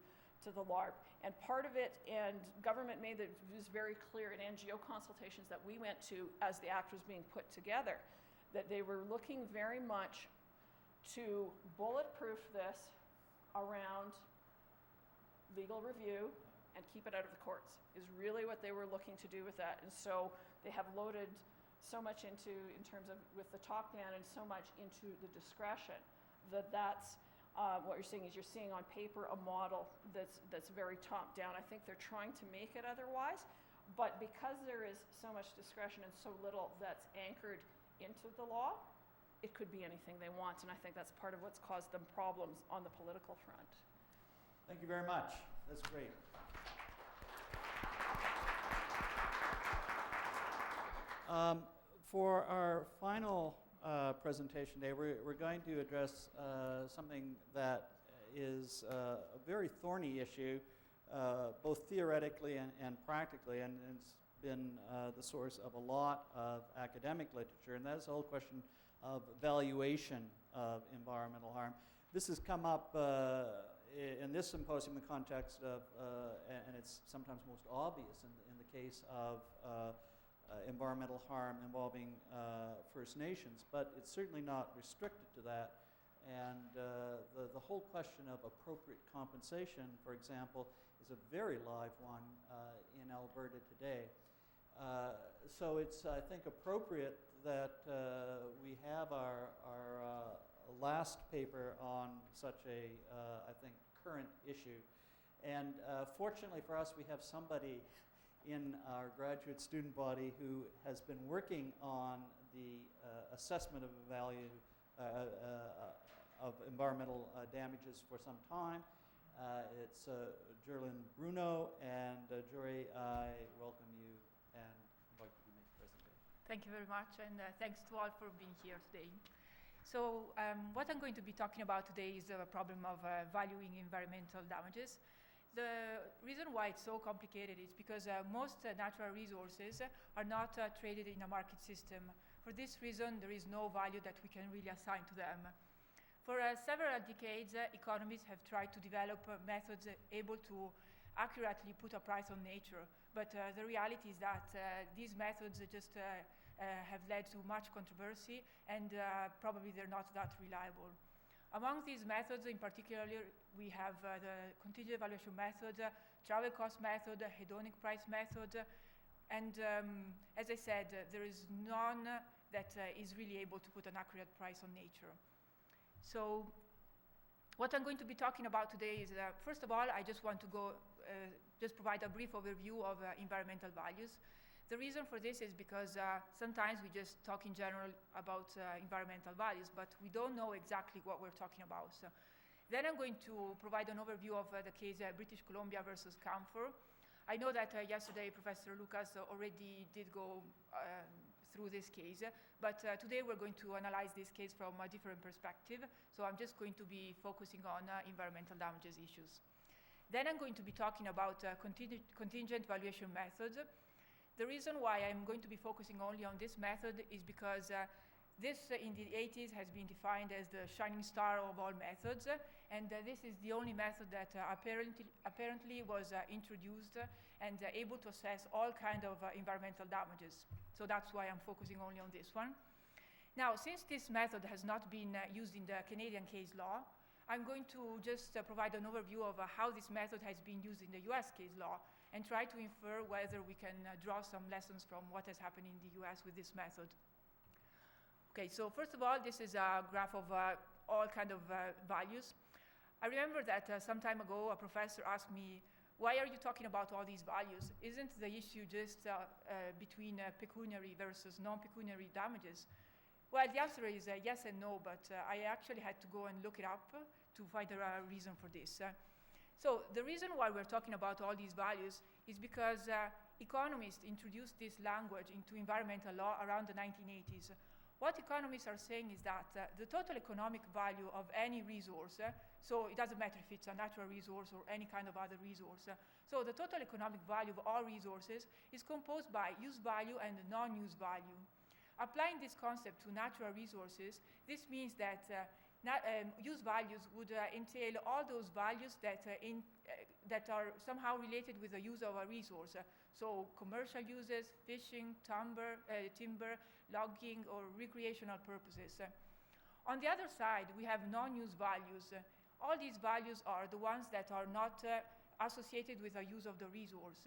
the LARP. And part of it, and government made it was very clear in NGO consultations that we went to as the act was being put together, that they were looking very much to bulletproof this around legal review and keep it out of the courts, is really what they were looking to do with that. And so they have loaded so much in terms of with the top down, and so much into the discretion, that's what you're seeing on paper a model that's very top down. I think they're trying to make it otherwise, but because there is so much discretion and so little that's anchored into the law, it could be anything they want, and I think that's part of what's caused them problems on the political front. Thank you very much. That's great. For our final presentation today, we're going to address something that is a very thorny issue, both theoretically and practically, and it's been the source of a lot of academic literature, and that's the whole question of valuation of environmental harm. This has come up in this symposium in the context of, and it's sometimes most obvious in the case of environmental harm involving First Nations, but it's certainly not restricted to that. And the whole question of appropriate compensation, for example, is a very live one in Alberta today. So it's, I think, appropriate that we have our last paper on such a, I think, current issue. And fortunately for us, we have somebody in our graduate student body who has been working on the assessment of the value of environmental damages for some time. It's Gerlin Bruno, and Jory, I welcome you and invite you to make the presentation. Thank you very much, and thanks to all for being here today. So what I'm going to be talking about today is the problem of valuing environmental damages. The reason why it's so complicated is because most natural resources are not traded in a market system. For this reason, there is no value that we can really assign to them. For several decades, economists have tried to develop methods able to accurately put a price on nature, but the reality is that these methods just have led to much controversy, and probably they're not that reliable. Among these methods, in particular, we have the contingent evaluation method, travel cost method, hedonic price method, and as I said, there is none that is really able to put an accurate price on nature. So what I'm going to be talking about today is, first of all, I just want to just provide a brief overview of environmental values. The reason for this is because sometimes we just talk in general about environmental values, but we don't know exactly what we're talking about. So then I'm going to provide an overview of the case British Columbia versus Camphor. I know that yesterday Professor Lucas already did go through this case, but today we're going to analyze this case from a different perspective. So I'm just going to be focusing on environmental damages issues. Then I'm going to be talking about contingent valuation methods. The reason why I'm going to be focusing only on this method is because this in the 80s has been defined as the shining star of all methods, and this is the only method that apparently was introduced and able to assess all kinds of environmental damages. So that's why I'm focusing only on this one. Now, since this method has not been used in the Canadian case law, I'm going to just provide an overview of how this method has been used in the US case law, and try to infer whether we can draw some lessons from what has happened in the US with this method. Okay, so first of all, this is a graph of all kinds of values. I remember that some time ago, a professor asked me, why are you talking about all these values? Isn't the issue just between pecuniary versus non-pecuniary damages? Well, the answer is yes and no, but I actually had to go and look it up to find a reason for this. So the reason why we're talking about all these values is because economists introduced this language into environmental law around the 1980s. What economists are saying is that the total economic value of any resource, so it doesn't matter if it's a natural resource or any kind of other resource, so the total economic value of all resources is composed by use value and non-use value. Applying this concept to natural resources, this means that use values would entail all those values that are somehow related with the use of a resource. So commercial uses, fishing, timber, logging, or recreational purposes. On the other side, we have non-use values. All these values are the ones that are not associated with the use of the resource.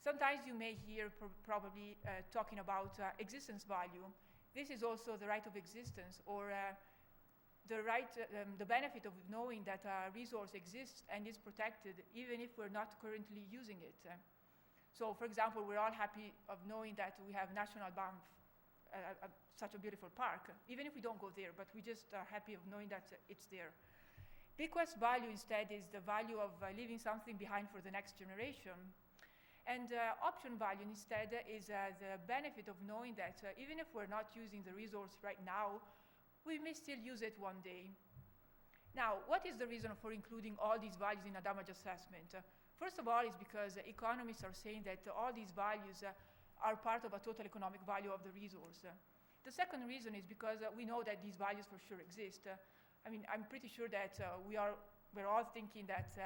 Sometimes you may hear probably talking about existence value. This is also the right of existence, or the benefit of knowing that a resource exists and is protected even if we're not currently using it. So, for example, we're all happy of knowing that we have National Banff, such a beautiful park, even if we don't go there, but we just are happy of knowing that it's there. Bequest value instead is the value of leaving something behind for the next generation. And option value instead is the benefit of knowing that even if we're not using the resource right now, we may still use it one day. Now, what is the reason for including all these values in a damage assessment? First of all, is because economists are saying that all these values are part of a total economic value of the resource. The second reason is because we know that these values for sure exist. I mean, I'm pretty sure that we're all thinking that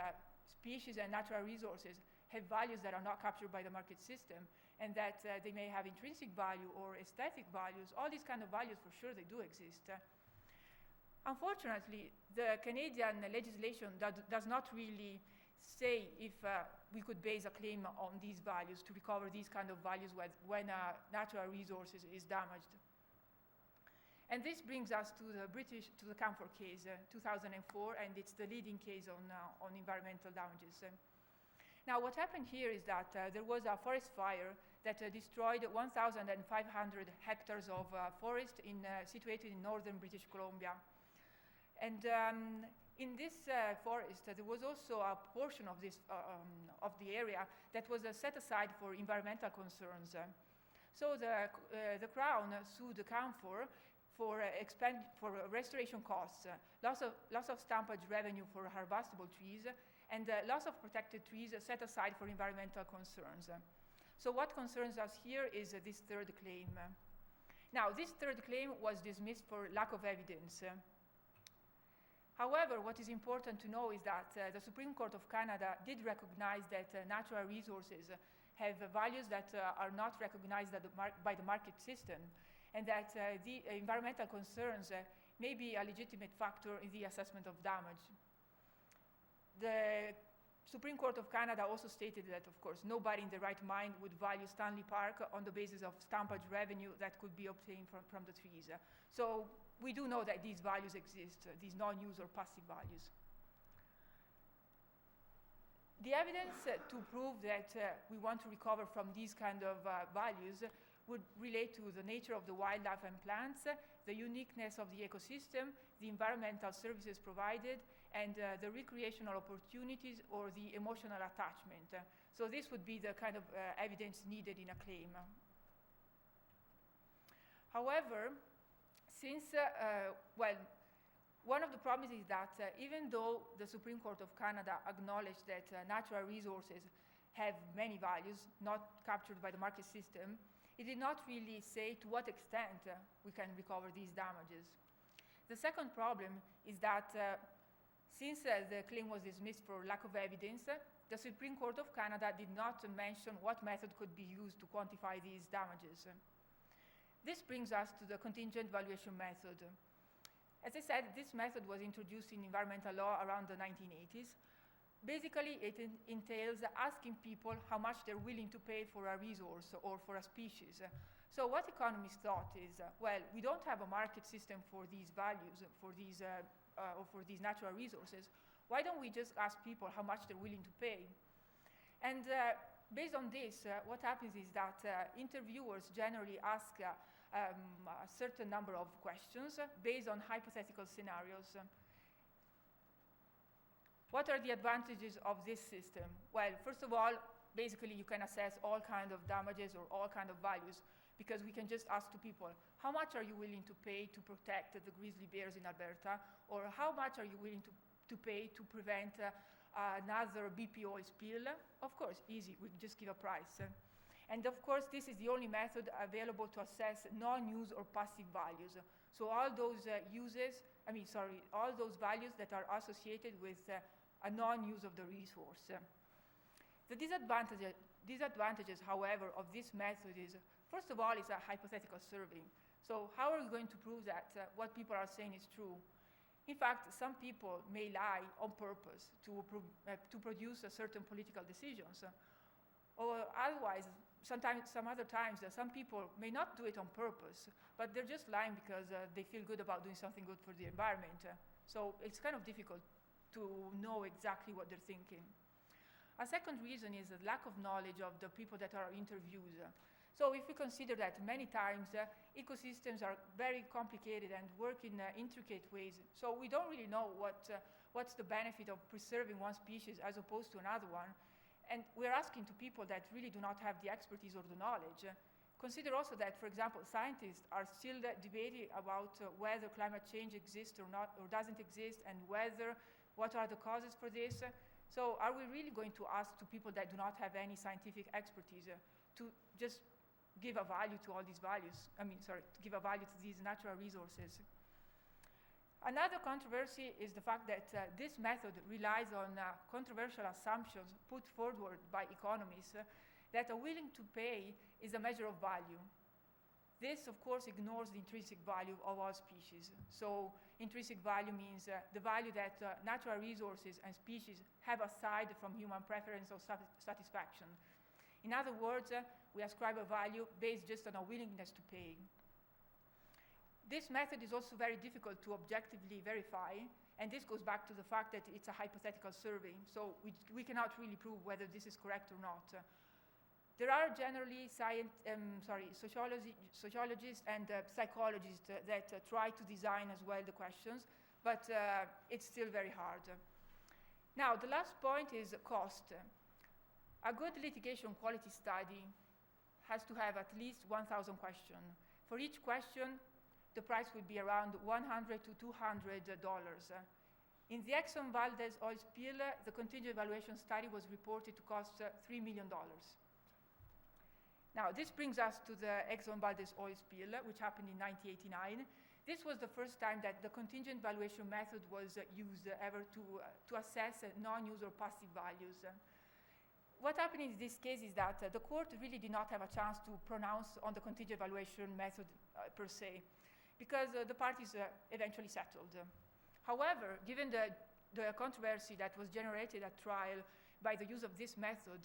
species and natural resources have values that are not captured by the market system, and that they may have intrinsic value or aesthetic values. All these kind of values, for sure, they do exist. Unfortunately, the Canadian legislation does not really say if we could base a claim on these values to recover these kind of values when a natural resource is damaged. And this brings us to the Camphor case, 2004, and it's the leading case on environmental damages. Now, what happened here is that there was a forest fire that destroyed 1,500 hectares of forest situated in northern British Columbia. And in this forest, there was also a portion of the area that was set aside for environmental concerns. So the Crown sued the Camphor for restoration costs, loss of stumpage revenue for harvestable trees, and loss of protected trees set aside for environmental concerns. So what concerns us here is this third claim. Now, this third claim was dismissed for lack of evidence. However, what is important to know is that the Supreme Court of Canada did recognize that natural resources have values that are not recognized by the market system, and that the environmental concerns may be a legitimate factor in the assessment of damage. The Supreme Court of Canada also stated that, of course, nobody in their right mind would value Stanley Park on the basis of stumpage revenue that could be obtained from the trees. So we do know that these values exist, these non-use or passive values. The evidence to prove that we want to recover from these kind of values would relate to the nature of the wildlife and plants, the uniqueness of the ecosystem, the environmental services provided, and the recreational opportunities or the emotional attachment. So this would be the kind of evidence needed in a claim. However, since, one of the problems is that even though the Supreme Court of Canada acknowledged that natural resources have many values not captured by the market system, it did not really say to what extent we can recover these damages. The second problem is that since the claim was dismissed for lack of evidence, the Supreme Court of Canada did not mention what method could be used to quantify these damages. This brings us to the contingent valuation method. As I said, this method was introduced in environmental law around the 1980s. Basically, it entails asking people how much they're willing to pay for a resource or for a species. So what economists thought is, well, we don't have a market system for these values, for these natural resources. Why don't we just ask people how much they're willing to pay? And based on this, what happens is that interviewers generally ask a certain number of questions based on hypothetical scenarios. What are the advantages of this system? Well, first of all, basically you can assess all kinds of damages or all kinds of values, because we can just ask to people, how much are you willing to pay to protect the grizzly bears in Alberta? Or how much are you willing to pay to prevent another BP oil spill? Of course, easy, we just give a price. And of course, this is the only method available to assess non-use or passive values. So all those all those values that are associated with a non-use of the resource. The disadvantages, however, of this method is, first of all, it's a hypothetical survey. So how are we going to prove that what people are saying is true? In fact, some people may lie on purpose to produce certain political decisions. Or otherwise, some other times, some people may not do it on purpose, but they're just lying because they feel good about doing something good for the environment. So it's kind of difficult to know exactly what they're thinking. A second reason is the lack of knowledge of the people that are interviewed. So if we consider that many times ecosystems are very complicated and work in intricate ways, so we don't really know what's the benefit of preserving one species as opposed to another one. And we're asking to people that really do not have the expertise or the knowledge. Consider also that, for example, scientists are still debating about whether climate change exists or not, or doesn't exist, and what are the causes for this. So are we really going to ask to people that do not have any scientific expertise to just give a value to all these to give a value to these natural resources? Another controversy is the fact that this method relies on controversial assumptions put forward by economists that are willing to pay is a measure of value. This, of course, ignores the intrinsic value of all species. So intrinsic value means the value that natural resources and species have aside from human preference or satisfaction. In other words, we ascribe a value based just on a willingness to pay. This method is also very difficult to objectively verify, and this goes back to the fact that it's a hypothetical survey, so we cannot really prove whether this is correct or not. There are generally sociologists and psychologists that try to design as well the questions, but it's still very hard. Now, the last point is cost. A good litigation quality study has to have at least 1,000 questions. For each question, the price would be around $100 to $200. In the Exxon Valdez oil spill, the contingent evaluation study was reported to cost $3 million. Now, this brings us to the Exxon Valdez oil spill, which happened in 1989. This was the first time that the contingent valuation method was used ever to assess non-use or passive values. What happened in this case is that the court really did not have a chance to pronounce on the contingent valuation method per se, because the parties eventually settled. However, given the controversy that was generated at trial by the use of this method,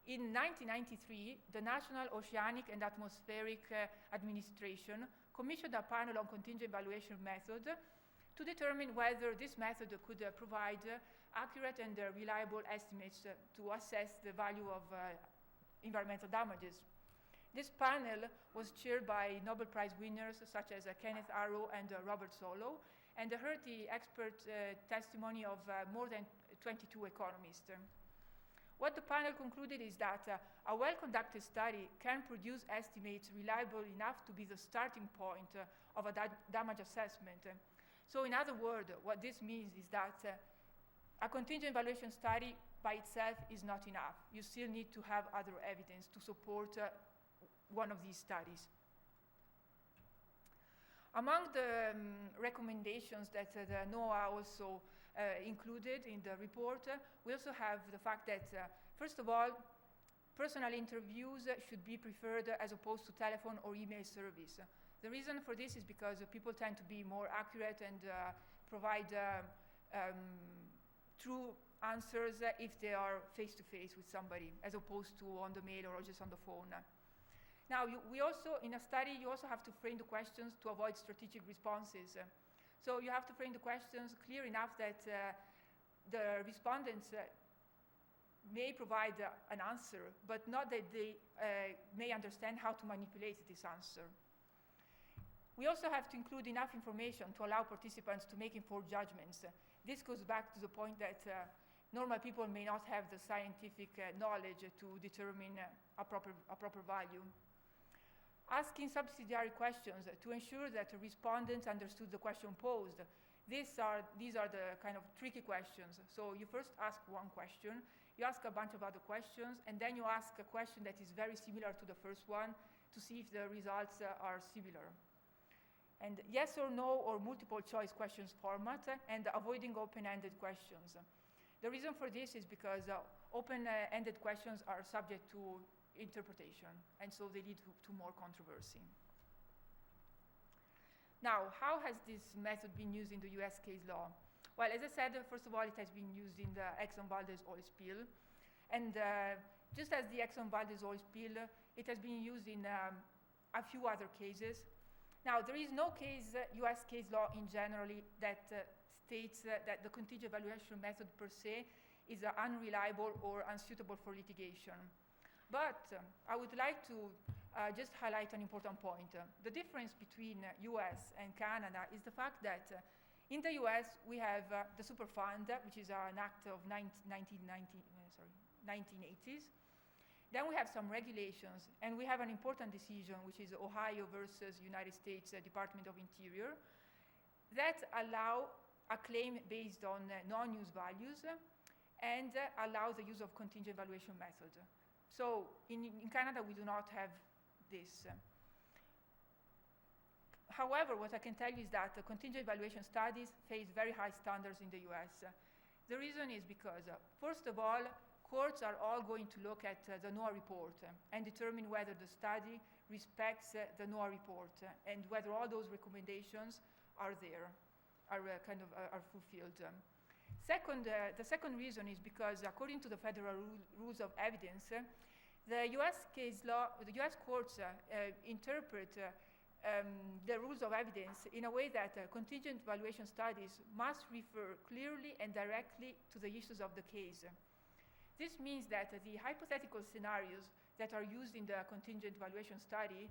in 1993, the National Oceanic and Atmospheric Administration commissioned a panel on contingent valuation method to determine whether this method could provide accurate and reliable estimates to assess the value of environmental damages. This panel was chaired by Nobel Prize winners such as Kenneth Arrow and Robert Solow, and heard the expert testimony of more than 22 economists. What the panel concluded is that a well-conducted study can produce estimates reliable enough to be the starting point of a damage assessment. So in other words, what this means is that a contingent valuation study by itself is not enough. You still need to have other evidence to support one of these studies. Among the recommendations that the NOAA also included in the report, we also have the fact that, first of all, personal interviews should be preferred as opposed to telephone or email service. The reason for this is because people tend to be more accurate and provide true answers if they are face-to-face with somebody, as opposed to on the mail or just on the phone. Now, we also, in a study, you also have to frame the questions to avoid strategic responses. So you have to frame the questions clear enough that the respondents may provide an answer, but not that they may understand how to manipulate this answer. We also have to include enough information to allow participants to make informed judgments. This goes back to the point that normal people may not have the scientific knowledge to determine a proper value. Asking subsidiary questions to ensure that the respondents understood the question posed. These are the kind of tricky questions. So you first ask one question, you ask a bunch of other questions, and then you ask a question that is very similar to the first one to see if the results are similar. And yes or no or multiple choice questions format, and avoiding open-ended questions. The reason for this is because open-ended questions are subject to interpretation, and so they lead to more controversy. Now, how has this method been used in the US case law? Well, as I said, first of all, it has been used in the Exxon Valdez oil spill. And just as the Exxon Valdez oil spill, it has been used in a few other cases. Now, there is no case, US case law in general, that states that the contingent valuation method per se is unreliable or unsuitable for litigation. But I would like to just highlight an important point. The difference between US and Canada is the fact that in the US we have the Superfund, which is an act of 1980s. Then we have some regulations, and we have an important decision, which is Ohio versus United States Department of Interior, that allow a claim based on non-use values and allow the use of contingent valuation method. So in Canada, we do not have this. However, what I can tell you is that the contingent valuation studies face very high standards in the US. The reason is because, first of all, courts are all going to look at the NOAA report and determine whether the study respects the NOAA report and whether all those recommendations are there, are fulfilled. Second, the second reason is because according to the federal rules of evidence, the US case law, the US courts interpret the rules of evidence in a way that contingent valuation studies must refer clearly and directly to the issues of the case. This means that the hypothetical scenarios that are used in the contingent valuation study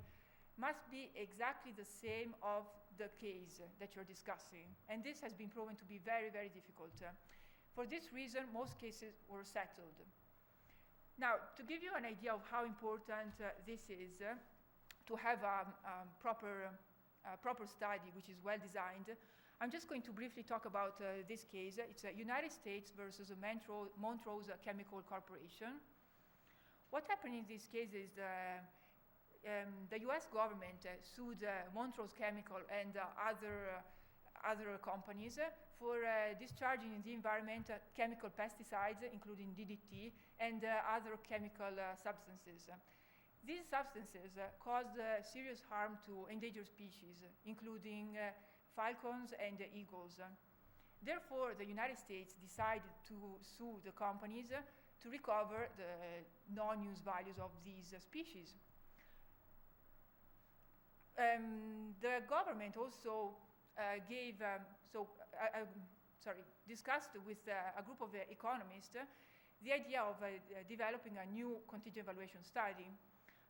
must be exactly the same of the case that you're discussing. And this has been proven to be very, very difficult. For this reason, most cases were settled. Now, to give you an idea of how important this is, to have a proper study which is well designed, I'm just going to briefly talk about this case. It's United States versus Montrose Chemical Corporation. What happened in this case is the US government sued Montrose Chemical and other companies for discharging in the environment chemical pesticides, including DDT, and other chemical substances. These substances caused serious harm to endangered species, including falcons and eagles. Therefore, the United States decided to sue the companies to recover the non-use values of these species. The government also discussed with a group of economists the idea of developing a new contingent valuation study.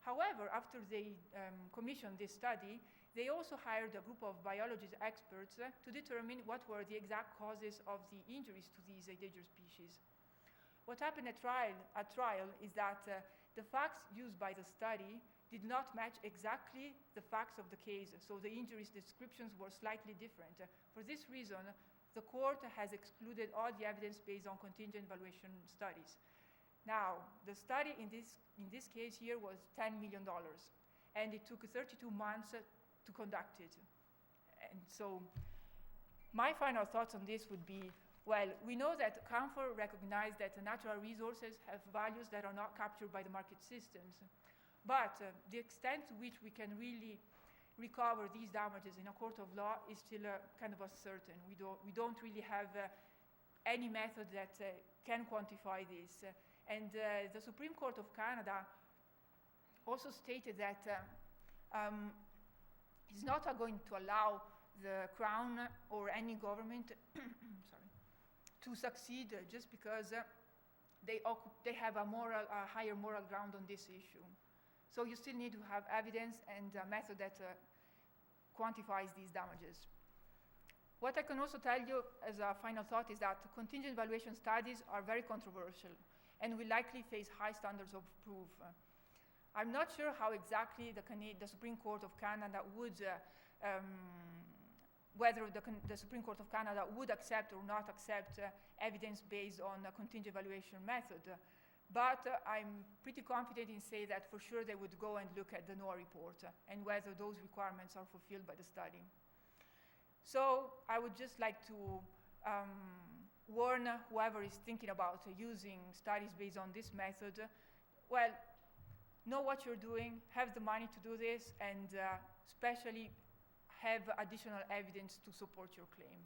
However, after they commissioned this study, they also hired a group of biology experts to determine what were the exact causes of the injuries to these endangered species. What happened at trial is that the facts used by the study did not match exactly the facts of the case, so the injuries descriptions were slightly different. For this reason, the court has excluded all the evidence based on contingent valuation studies. Now, the study in this case here was $10 million, and it took 32 months to conduct it. And so my final thoughts on this would be, well, we know that CANFOR recognized that the natural resources have values that are not captured by the market systems. But the extent to which we can really recover these damages in a court of law is still kind of uncertain. We don't really have any method that can quantify this. And the Supreme Court of Canada also stated that it's not going to allow the Crown or any government to succeed just because they have a higher moral ground on this issue. So you still need to have evidence and a method that quantifies these damages. What I can also tell you as a final thought is that contingent valuation studies are very controversial and will likely face high standards of proof. I'm not sure how exactly the Supreme Court of Canada would, whether the Supreme Court of Canada would accept or not accept evidence based on a contingent valuation method. But I'm pretty confident in saying that for sure they would go and look at the NOAA report and whether those requirements are fulfilled by the study. So I would just like to warn whoever is thinking about using studies based on this method, well, know what you're doing, have the money to do this, and especially have additional evidence to support your claim.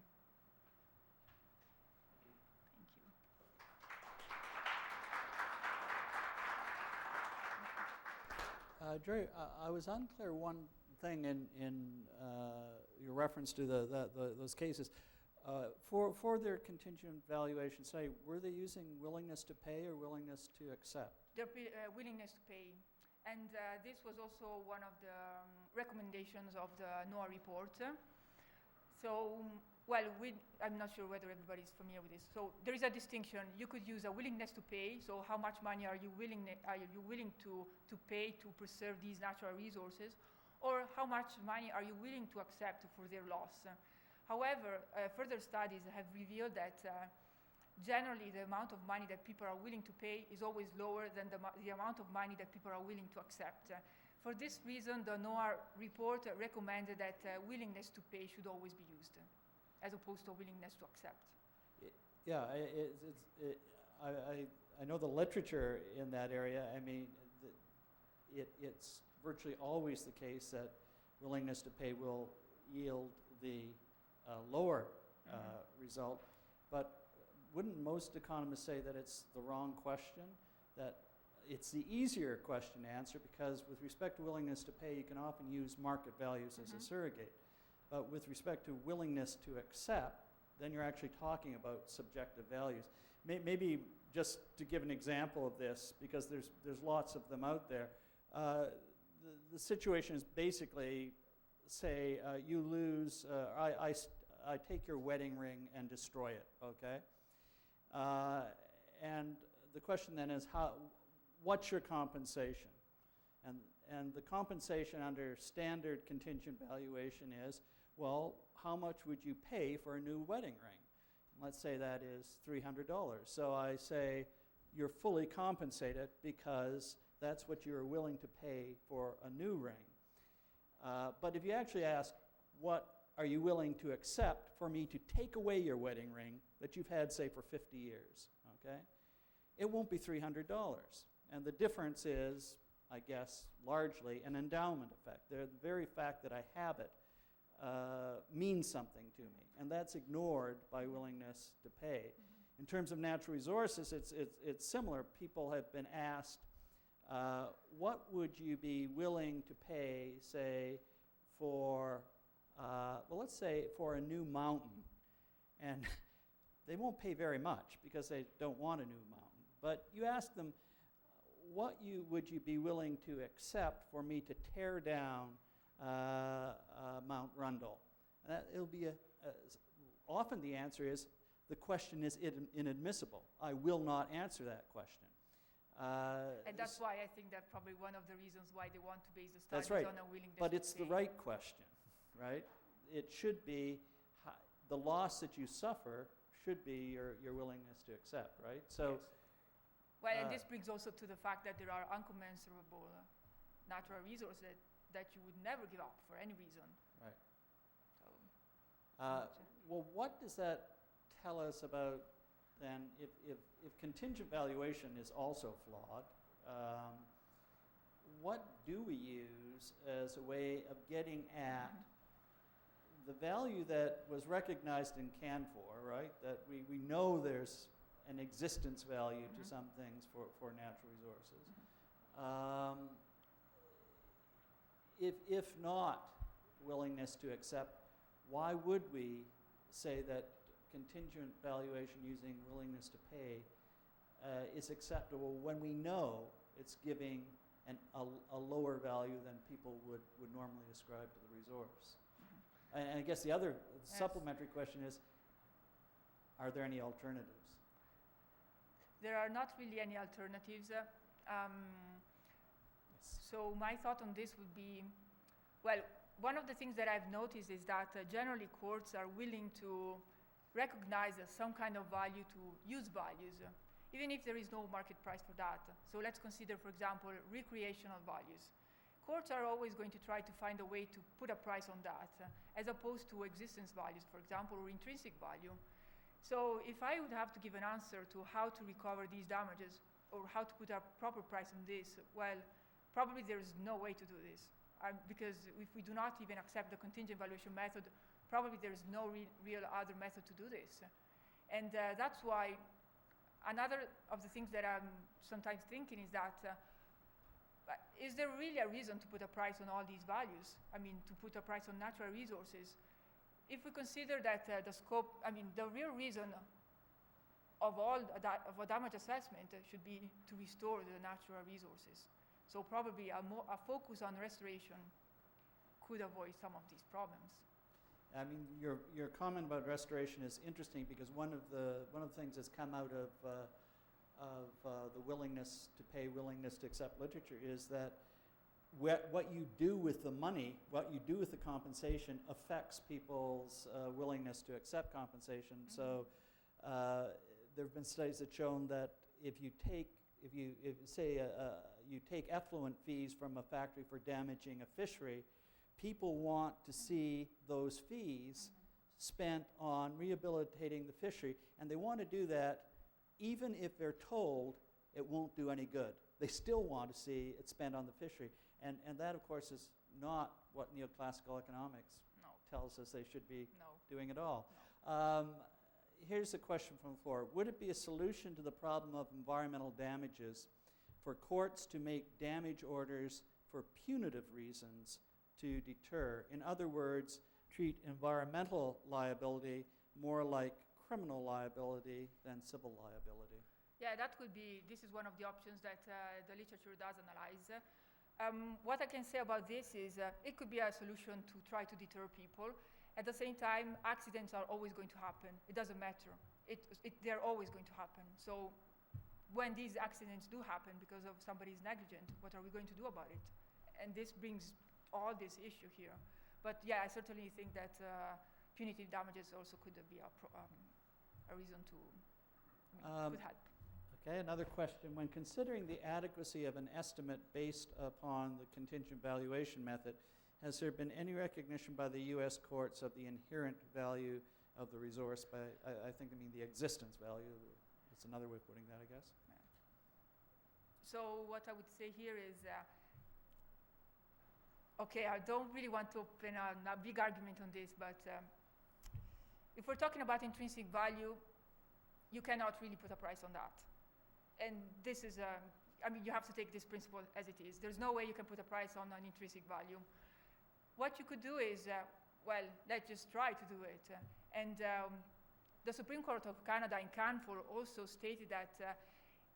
Jerry, I was unclear one thing in your reference to those cases. For their contingent valuation study, were they using willingness to pay or willingness to accept? Their willingness to pay. And this was also one of the recommendations of the NOAA report. So Well, I'm not sure whether everybody's familiar with this. So there is a distinction. You could use a willingness to pay. So how much money are you willing to pay to preserve these natural resources? Or how much money are you willing to accept for their loss? However, further studies have revealed that generally the amount of money that people are willing to pay is always lower than the amount of money that people are willing to accept. For this reason, the NOAA report recommended that willingness to pay should always be used, as opposed to willingness to accept. Yeah, I know the literature in that area. I mean, it's virtually always the case that willingness to pay will yield the lower result. But wouldn't most economists say that it's the wrong question? That it's the easier question to answer because with respect to willingness to pay, you can often use market values as a surrogate. But with respect to willingness to accept, then you're actually talking about subjective values. Maybe just to give an example of this, because there's lots of them out there, the situation is basically, say, you lose, I take your wedding ring and destroy it, okay? And the question then is, what's your compensation? And the compensation under standard contingent valuation is, well, how much would you pay for a new wedding ring? Let's say that is $300. So I say you're fully compensated because that's what you're willing to pay for a new ring. But if you actually ask, what are you willing to accept for me to take away your wedding ring that you've had, say, for 50 years, okay? It won't be $300. And the difference is, I guess, largely an endowment effect. The very fact that I have it means something to me, and that's ignored by willingness to pay. In terms of natural resources, it's similar. People have been asked, what would you be willing to pay, say, for, well, let's say for a new mountain? And they won't pay very much because they don't want a new mountain. But you ask them, would you be willing to accept for me to tear down Mount Rundle? It'll be often the answer is, the question is inadmissible. I will not answer that question. And that's why I think that's probably one of the reasons why they want to base the studies That's right. on a willingness But to it's pay. the right question, right? It should be, the loss that you suffer should be your willingness to accept, right? So. Yes. Well, and this brings also to the fact that there are uncommensurable natural resources that you would never give up for any reason. Right. So, Well, what does that tell us about then if contingent valuation is also flawed? What do we use as a way of getting at the value that was recognized in CANFOR, right? That we know there's an existence value to some things for natural resources. If not willingness to accept, why would we say that contingent valuation using willingness to pay is acceptable when we know it's giving a lower value than people would normally ascribe to the resource? And I guess the other supplementary question is, are there any alternatives? there are not really any alternatives. So my thought on this would be, well, one of the things that I've noticed is that generally courts are willing to recognize some kind of value to use values, even if there is no market price for that. So let's consider, for example, recreational values. Courts are always going to try to find a way to put a price on that, as opposed to existence values, for example, or intrinsic value. So if I would have to give an answer to how to recover these damages, or how to put a proper price on this, well, probably there is no way to do this. Because if we do not even accept the contingent valuation method, probably there is no real other method to do this. And that's why another of the things that I'm sometimes thinking is that, is there really a reason to put a price on all these values? I mean, to put a price on natural resources? If we consider that the scope, I mean, the real reason of a damage assessment should be to restore the natural resources. So probably a focus on restoration could avoid some of these problems. I mean, your comment about restoration is interesting because one of the things that's come out of the willingness to pay, willingness to accept literature is that what you do with the money, what you do with the compensation affects people's willingness to accept compensation. So there have been studies that shown that if you take effluent fees from a factory for damaging a fishery, people want to see those fees spent on rehabilitating the fishery, and they want to do that even if they're told it won't do any good. They still want to see it spent on the fishery. And that, of course, is not what neoclassical economics tells us they should be doing at all. Here's a question from the floor. Would it be a solution to the problem of environmental damages for courts to make damage orders for punitive reasons to deter? In other words, treat environmental liability more like criminal liability than civil liability. Yeah, this is one of the options that the literature does analyze. What I can say about this is it could be a solution to try to deter people. At the same time, accidents are always going to happen. It doesn't matter. They're always going to happen. So when these accidents do happen because of somebody's negligent, what are we going to do about it? And this brings all this issue here. But yeah, I certainly think that punitive damages also could be a reason to could help. Okay, another question. When considering the adequacy of an estimate based upon the contingent valuation method, has there been any recognition by the U.S. courts of the inherent value of the resource? I think I mean the existence value. It's another way of putting that, I guess. Yeah. So what I would say here is, okay, I don't really want to open a big argument on this, but if we're talking about intrinsic value, you cannot really put a price on that. And this is, I mean, you have to take this principle as it is. There's no way you can put a price on an intrinsic value. What you could do is, well, let's just try to do it. And the Supreme Court of Canada in Canfor also stated that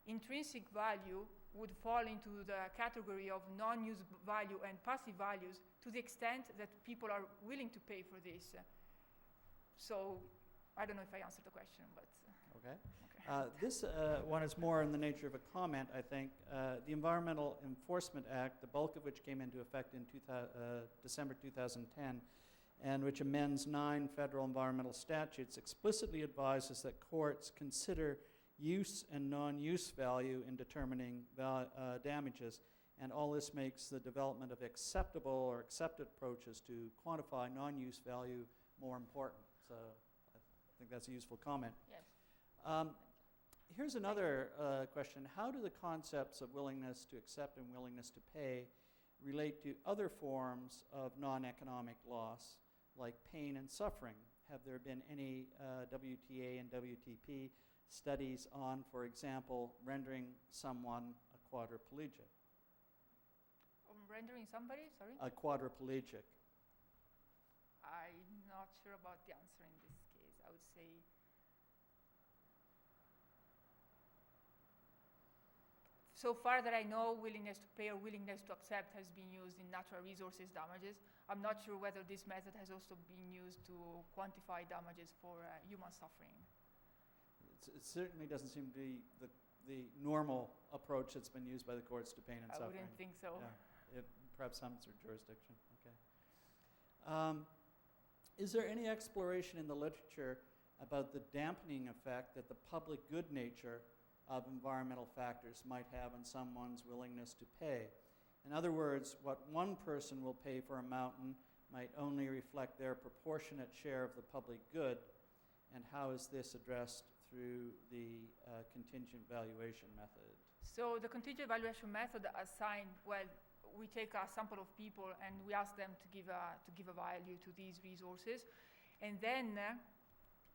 intrinsic value would fall into the category of non-use value and passive values to the extent that people are willing to pay for this. So I don't know if I answered the question, but... Okay. This one is more in the nature of a comment, I think. The Environmental Enforcement Act, the bulk of which came into effect in December 2010, and which amends 9 federal environmental statutes, explicitly advises that courts consider use and non-use value in determining damages, and all this makes the development of acceptable or accepted approaches to quantify non-use value more important. So I think that's a useful comment. Yes. Here's another question. How do the concepts of willingness to accept and willingness to pay relate to other forms of non-economic loss, like pain and suffering? Have there been any WTA and WTP studies on, for example, rendering someone a quadriplegic? Rendering somebody, sorry? A quadriplegic. I'm not sure about the answer in this case. I would say... So far that I know, willingness to pay or willingness to accept has been used in natural resources damages. I'm not sure whether this method has also been used to quantify damages for human suffering. It certainly doesn't seem to be the normal approach that's been used by the courts to pain and suffering. I wouldn't think so. Yeah. Perhaps some sort of jurisdiction. Okay. Is there any exploration in the literature about the dampening effect that the public good nature of environmental factors might have on someone's willingness to pay? In other words, what one person will pay for a mountain might only reflect their proportionate share of the public good, and how is this addressed through the contingent valuation method? So the contingent valuation method assigned, well, we take a sample of people and we ask them to give a value to these resources, and then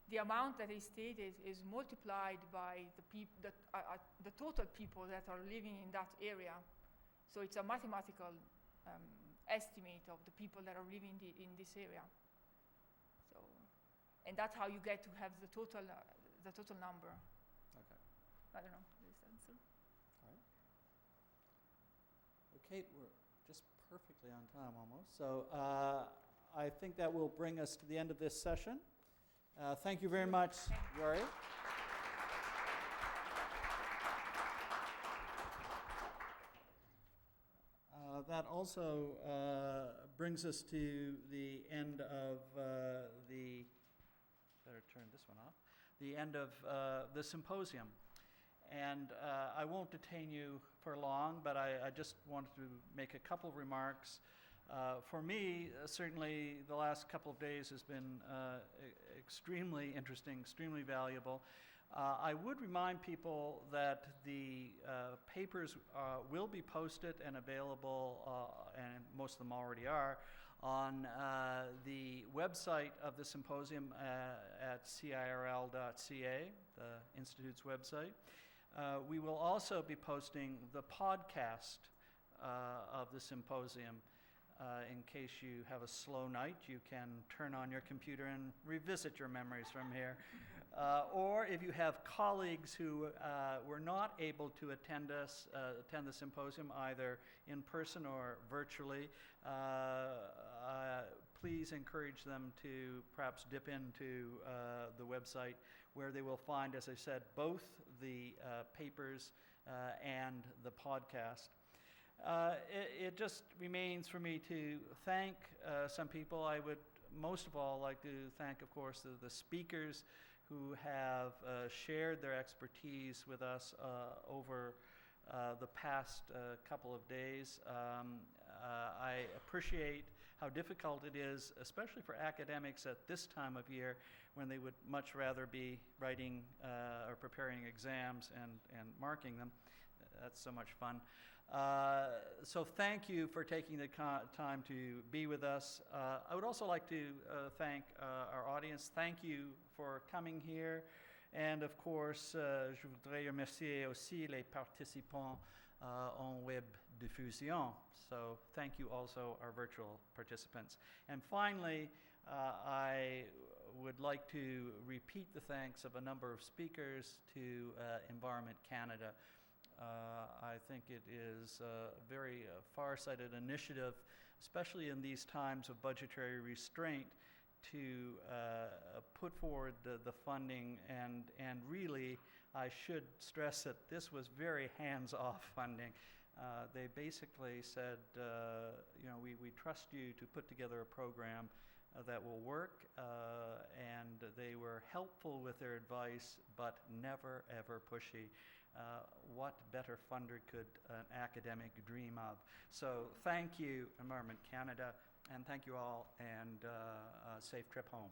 the amount that is stated is multiplied by the total people that are living in that area. So it's a mathematical estimate of the people that are living in this area. So, and that's how you get to have the total number. Okay. I don't know this answer. All right. Okay, we're just perfectly on time almost. So I think that will bring us to the end of this session. Thank you very much, Yori. That also brings us to the end of better turn this one off, the end of the symposium. And I won't detain you for long, but I just wanted to make a couple of remarks. For me, certainly the last couple of days has been extremely interesting, extremely valuable. I would remind people that the papers will be posted and available, and most of them already are, on the website of the symposium at cirl.ca, the Institute's website. We will also be posting the podcast of the symposium. In case you have a slow night, you can turn on your computer and revisit your memories from here. Or if you have colleagues who were not able to attend the symposium either in person or virtually, please encourage them to perhaps dip into the website, where they will find, as I said, both the papers and the podcast. It just remains for me to thank some people. I would most of all like to thank, of course, the speakers who have shared their expertise with us over the past couple of days. I appreciate how difficult it is, especially for academics at this time of year, when they would much rather be writing or preparing exams and marking them. That's so much fun. So thank you for taking the time to be with us. I would also like to thank our audience. Thank you for coming here. And of course, je voudrais remercier aussi les participants en web diffusion. So thank you also, our virtual participants. And finally, I would like to repeat the thanks of a number of speakers to Environment Canada. I think it is a very far-sighted initiative, especially in these times of budgetary restraint, to put forward the funding, and really, I should stress that this was very hands-off funding. They basically said, we trust you to put together a program that will work, and they were helpful with their advice, but never, ever pushy. What better funder could an academic dream of? So thank you, Environment Canada, and thank you all, and safe trip home.